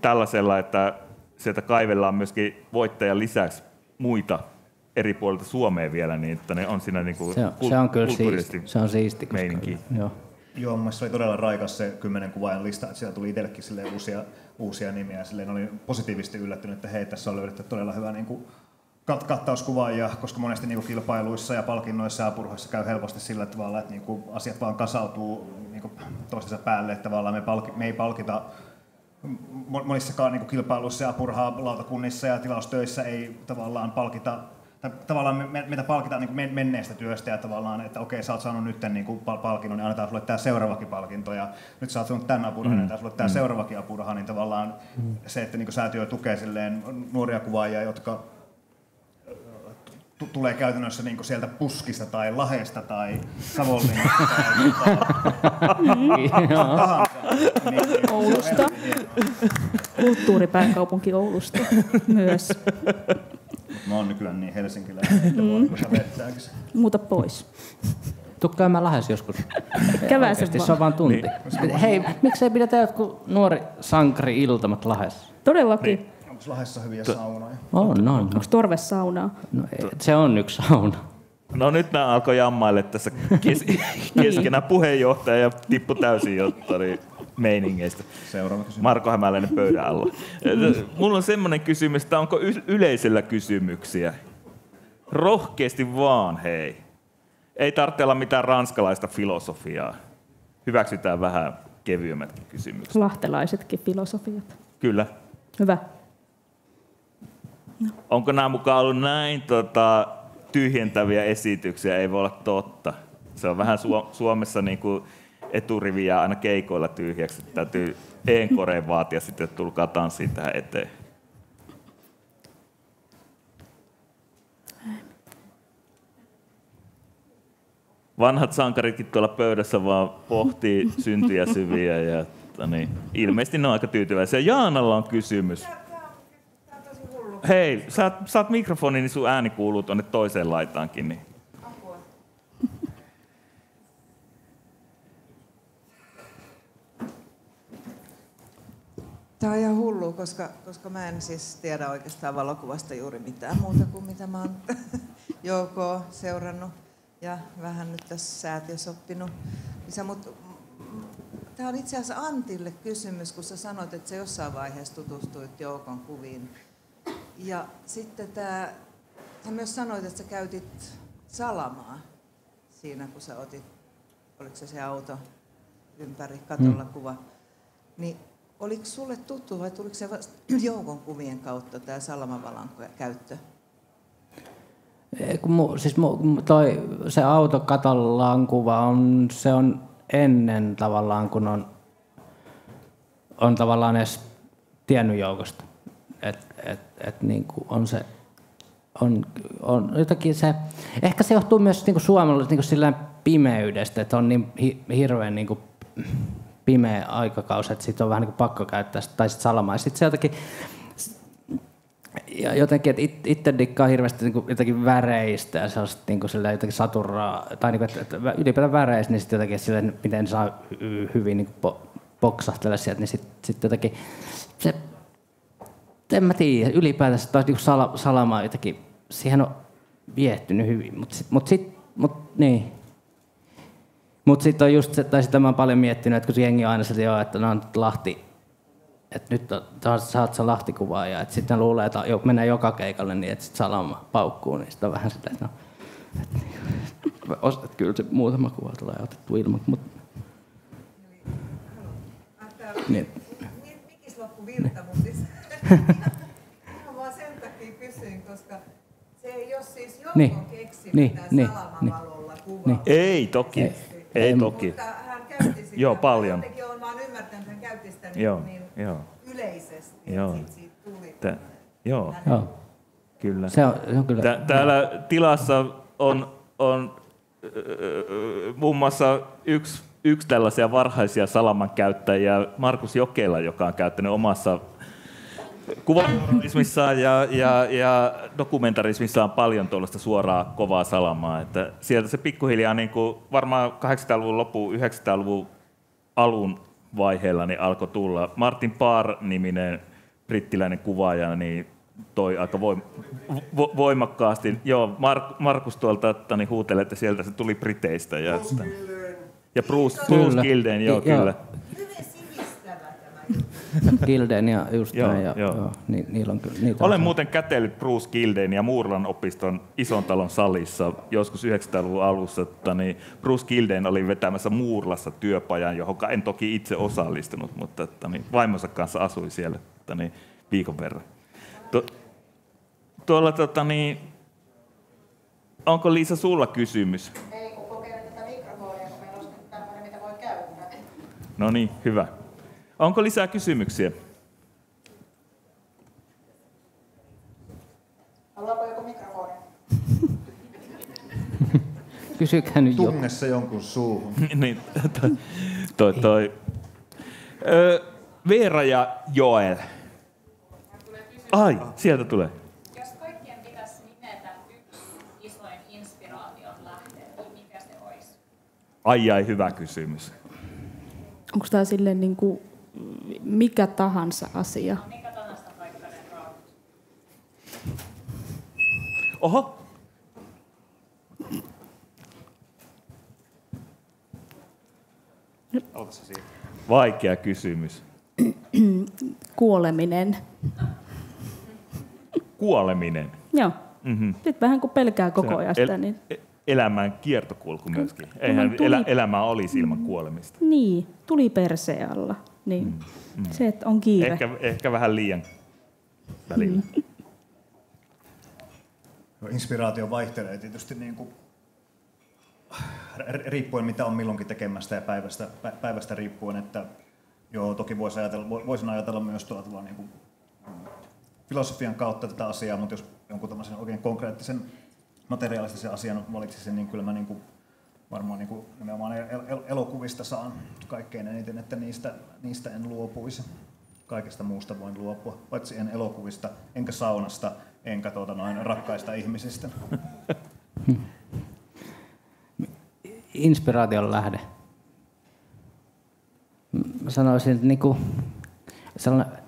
tällaisella, että sieltä kaivellaan myöskin voittajan lisäksi muita eri puolilta Suomea vielä, niin että ne on siinä
se on kyllä siisti. Se on siisti
meininki.
Joo, mielestäni oli todella raikas se 10 kuvaajan lista, että siellä tuli itsellekin uusia nimiä. Silleen olin positiivisesti yllättynyt, että hei, tässä on löydetty todella hyvä kattauskuvaajia, koska monesti kilpailuissa ja palkinnoissa ja apurahoissa käy helposti sillä tavalla, että asiat vaan kasautuu toistensa päälle, että tavallaan me ei palkita monissakaan kilpailuissa ja apurahalautakunnissa ja tilaustöissä ei tavallaan palkita. Tavallaan meitä palkitaan menneestä työstä ja tavallaan, että okei, sä oot saanut nyt palkinnon, niin annetaan sulle tämä seuraavakin palkinto, ja nyt sä oot saanut tämän apurahan, annetaan sulle tämä seuraavakin apuraha, niin tavallaan se, että säätiö tukee silleen nuoria kuvaajia, jotka tulee käytännössä sieltä Puskista tai Lahesta tai Savonlinnasta tai
Oulusta. Kulttuuripääkaupunki Oulusta myös.
Mä oon nykyään niin helsinkiläinen, että voi vettääkin.
Muuta pois.
Tuu käymään Lahdessa joskus.
Käväisen vaan.
Se on vaan tunti. Niin. Hei, miksei pidetä jotkut nuori sankari-iltamat Lahdessa?
Todellakin.
Niin. Onko Lahdessa hyviä saunoja?
On.
Onko Torves saunaa?
No, se on yksi sauna.
No nyt nämä alkoi jammaille tässä keskenä puheenjohtaja ja tippu täysin jottari meiningeistä.
Seuraava kysymys.
Marko Hämäläinen pöydän alla. Mulla on semmoinen kysymys, että onko yleisöllä kysymyksiä? Rohkeasti vaan, hei. Ei tarvitse olla mitään ranskalaista filosofiaa. Hyväksytään vähän kevyemmätkin kysymykset.
Lahtelaisetkin filosofiat.
Kyllä.
Hyvä.
No. Onko nämä mukaan ollut näin tyhjentäviä esityksiä? Ei voi olla totta. Se on vähän Suomessa eturiviä aina keikoilla tyhjäksi. Täytyy enkoreen vaatia sitten, että tulkaa tanssiin tähän eteen. Vanhat sankaritkin tuolla pöydässä vaan pohtii syntiä syviä ja ilmeisesti ne on aika tyytyväisiä. Jaanalla on kysymys. Hei, saat mikrofonin, niin sun ääni kuuluu tuonne toiseen laitaankin. Niin.
Tämä on ihan hullua, koska mä en siis tiedä oikeastaan valokuvasta juuri mitään muuta kuin mitä mä oon Joukoa seurannut ja vähän nyt tässä säätiössä oppinut. Tämä on itse asiassa Antille kysymys, kun sä sanoit, että sä jossain vaiheessa tutustuit Joukon kuviin. Ja sitten sä myös sanoit, että sä käytit salamaa siinä, kun sä otit, oliko se auto ympäri katolla kuva. Niin oliko sulle tuttu vai tuliko se Joukon kuvien kautta tämä salamavalan käyttö?
Se auto katollaan kuva se on ennen tavallaan, kun on tavallaan edes tiennyt Joukosta. On jotakin se, ehkä se johtuu myös suomalaisesta sillään pimeydestä, että on niin hirveän pimeä aikakausi, että siitä on vähän pakko käyttää tai sitten salamaa. Sitten se jotenkin, Ja jotenkin, että itse dikkaa hirveästi niin jotenkin väreistä ja sellaista niin jotenkin saturaa, tai niin kuin, että ylipäätään väreistä, niin sitten jotenkin sillä, miten saa hyvin niin poksahtella sieltä, niin sitten jotenkin se, en mä tiedä, ylipäätään se taas niin Salamaa jotenkin, siihen on viehtynyt hyvin, mutta sitten on just se, tai sitä mä oon paljon miettinyt, että kun se jengi on aina sieltä että no Lahti, että nyt saat sä Lahti-kuvaaja, että sitten luulee, että mennään joka keikalle niin, että sitten Salama paukkuu, niin sitten on vähän sitä, että no, että kyllä se muutama kuva tulee otettu ilman, mutta
niin. Mikis loppu virta, mutta siis ihan vaan sen takia kysyin, koska se ei ole siis Joukon keksimä tämä Salaman-valolla kuva.
Ei toki. Ei toki.
Mutta hän käytti sitä.
Joo, paljon.
Jotenkin olen vaan ymmärtänyt, että hän käytti sitä niin yleisesti, että siitä tuli.
Joo, kyllä.
Se on kyllä.
Täällä tilassa on muun muassa yksi tällaisia varhaisia Salaman käyttäjiä, Markus Jokela, joka on käyttänyt omassa kuvajournalismissaan ja dokumentarismissaan paljon tuollaista suoraa kovaa Salamaa. Että sieltä se pikkuhiljaa niin kuin varmaan 80-luvun loppuun, 90-luvun alun vaiheella niin alkoi tulla. Martin Parr-niminen brittiläinen kuvaaja niin toi aika voimakkaasti. Joo, Markus tuolta huutelee, että sieltä se tuli Briteistä. Ja Bruce Gilden, joo, kyllä.
Hyvin sivistävä tämä.
Gilden ja just näin. Joo. Niillä on kyllä.
Olen muuten kätellyt Bruce Gilden ja Muurlan opiston ison talon salissa joskus 90-luvun alussa. Niin Bruce Gilden oli vetämässä Muurlassa työpajan, johon en toki itse osallistunut, mutta vaimonsa kanssa asui siellä viikon verran. Tuolla, onko Liisa sulla kysymys?
Ei, kun kokeilen tätä mikrofonia, kun meillä olisi tämmöinen, mitä voi käyttää.
No niin, hyvä. Onko lisää kysymyksiä?
Haluaako joku mikrofoni?
Kysykää nyt joku.
Tunne se jonkun suuhun.
Niin, Veera ja Joel. Ai, sieltä tulee.
Jos kaikkien pitäisi nimetä yksi isoin inspiraation lähde, niin mikä se olisi?
Ai, hyvä kysymys.
Onko tämä silleen niin kuin mikä tahansa asia?
No, mikä tahansa paikkainen raamut.
Oho. Vaikea kysymys.
Kuoleminen.
Kuoleminen.
Joo.
Mm-hmm.
Nyt vähän kun pelkää koko ajan sitä. Niin
elämän kiertokulku myöskin. Eihän elämää olisi ilman kuolemista.
Niin, tuli perseen alla. Niin. Se, että on kiire.
Ehkä vähän liian välillä.
Inspiraatio vaihtelee tietysti niin kuin, riippuen mitä on milloinkin tekemästä ja päivästä riippuen. Että, joo, toki voisin ajatella myös tuolla niin kuin, filosofian kautta tätä asiaa, mutta jos jonkun tämmöisen oikein konkreettisen materiaalistisen asian valitsisin, niin kyllä mä niin kuin, varmaan niin kuin, nimenomaan elokuvista saan kaikkein eniten, että niistä en luopuisi. Kaikesta muusta voin luopua, paitsi en elokuvista, enkä saunasta, enkä rakkaista ihmisistä.
Inspiraation lähde. Mä sanoisin, että niinku sellainen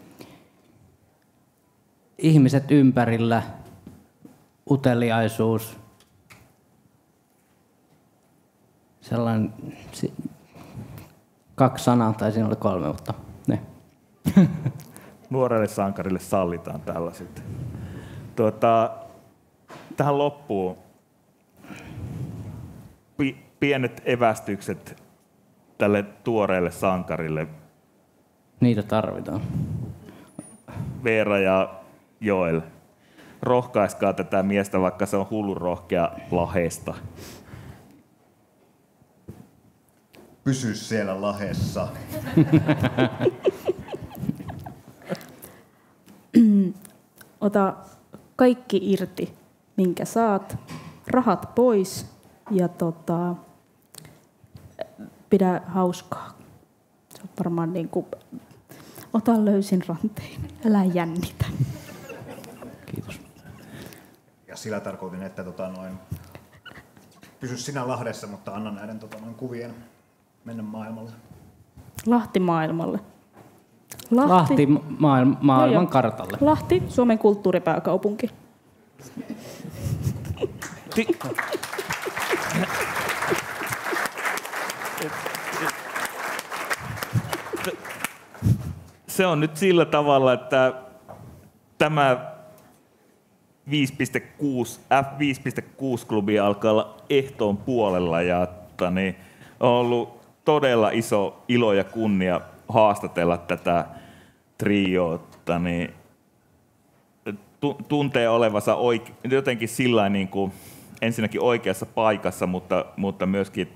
ihmiset ympärillä, uteliaisuus, sellainen 2 sanaa, tai siinä oli 3, mutta ne.
Nuorelle sankarille sallitaan tällä sitten. Tähän loppuun pienet evästykset tälle tuoreelle sankarille.
Niitä tarvitaan.
Veera ja Joel, rohkaiskaa tätä miestä, vaikka se on hullun rohkea Lahesta.
Pysy siellä Lahessa.
Ota kaikki irti, minkä saat, rahat pois ja pidä hauskaa. Se on varmaan niin kuin, ota löysin rantein, älä jännitä.
sillä tarkoitin, että pysy sinä Lahdessa, mutta anna näiden kuvien mennä maailmalle.
Lahti maailmalle.
Lahti maailman kartalle.
Lahti, Suomen kulttuuripääkaupunki.
Se on nyt sillä tavalla, että tämä F5.6-klubi alkaa olla ehtoon puolella ja on ollut todella iso ilo ja kunnia haastatella tätä trioota. Tuntee olevansa jotenkin sillain niin kuin ensinnäkin oikeassa paikassa, mutta myöskin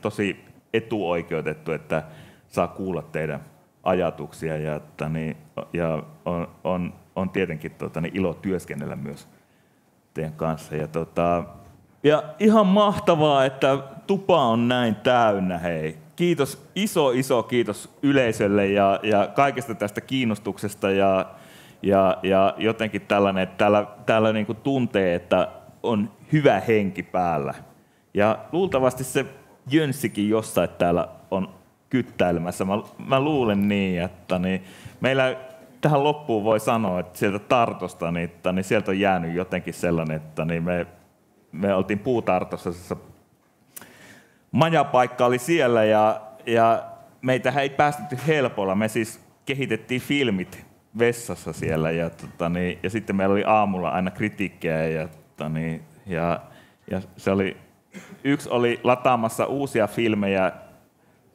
tosi etuoikeutettu, että saa kuulla teidän ajatuksia ja on tietenkin ilo työskennellä myös teidän kanssa. Ja ihan mahtavaa, että tupa on näin täynnä, hei. Kiitos, iso kiitos yleisölle ja kaikesta tästä kiinnostuksesta ja jotenkin tällainen, että täällä niin kuin tuntee, että on hyvä henki päällä. Ja luultavasti se Jönssikin jossain täällä on kyttäilemässä. Mä luulen niin, että meillä tähän loppuun voi sanoa, että sieltä Tartosta, niin sieltä on jäänyt jotenkin sellainen, että me oltiin Puutartossa, majapaikka oli siellä ja meitähän ei päästetty helpolla. Me siis kehitettiin filmit vessassa siellä ja sitten meillä oli aamulla aina kritiikkiä ja se oli, yksi oli lataamassa uusia filmejä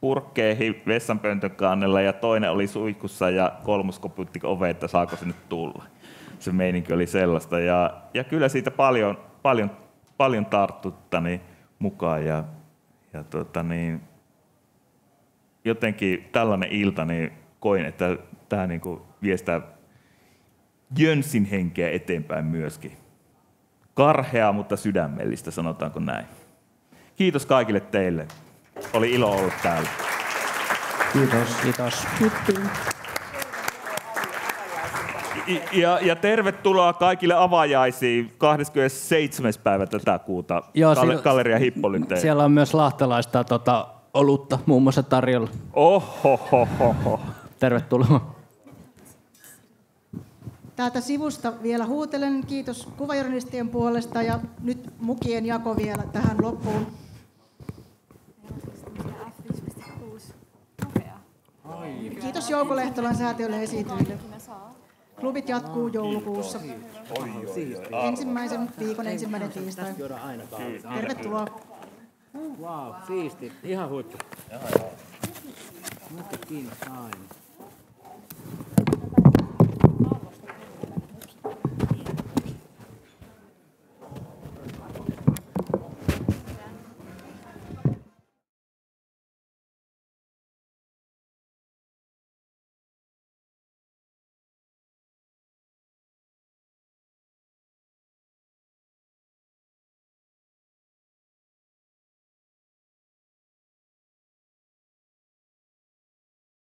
purkkeihin vessanpöntön kannella ja toinen oli suihkussa ja kolmas koputti oveen, että saako se nyt tulla. Se meininki oli sellaista ja kyllä siitä paljon tarttui mukaan ja jotenkin tällainen ilta niin koin, että tämä niinku viestää Jönssin henkeä eteenpäin myöskin. Karheaa, mutta sydämellistä, sanotaanko näin. Kiitos kaikille teille. Oli ilo olla täällä.
Kiitos. Kiitos.
Ja tervetuloa kaikille avajaisiin 27. päivä tätä kuuta. Joo, Galleria Hippolyteen.
Siellä on myös lahtelaista olutta muun muassa tarjolla.
Ohohohoho.
Tervetuloa.
Täältä sivusta vielä huutelen. Kiitos kuvajournalistien puolesta ja nyt mukien jako vielä tähän loppuun. Kiitos Jouko Lehtolan säätiölle esiintyjille. Klubit jatkuu joulukuussa. Ensimmäisen viikon ensimmäinen tiistai. Tervetuloa.
Wow, siisti. Ihan huippu. Mutta kiinnostaa aina.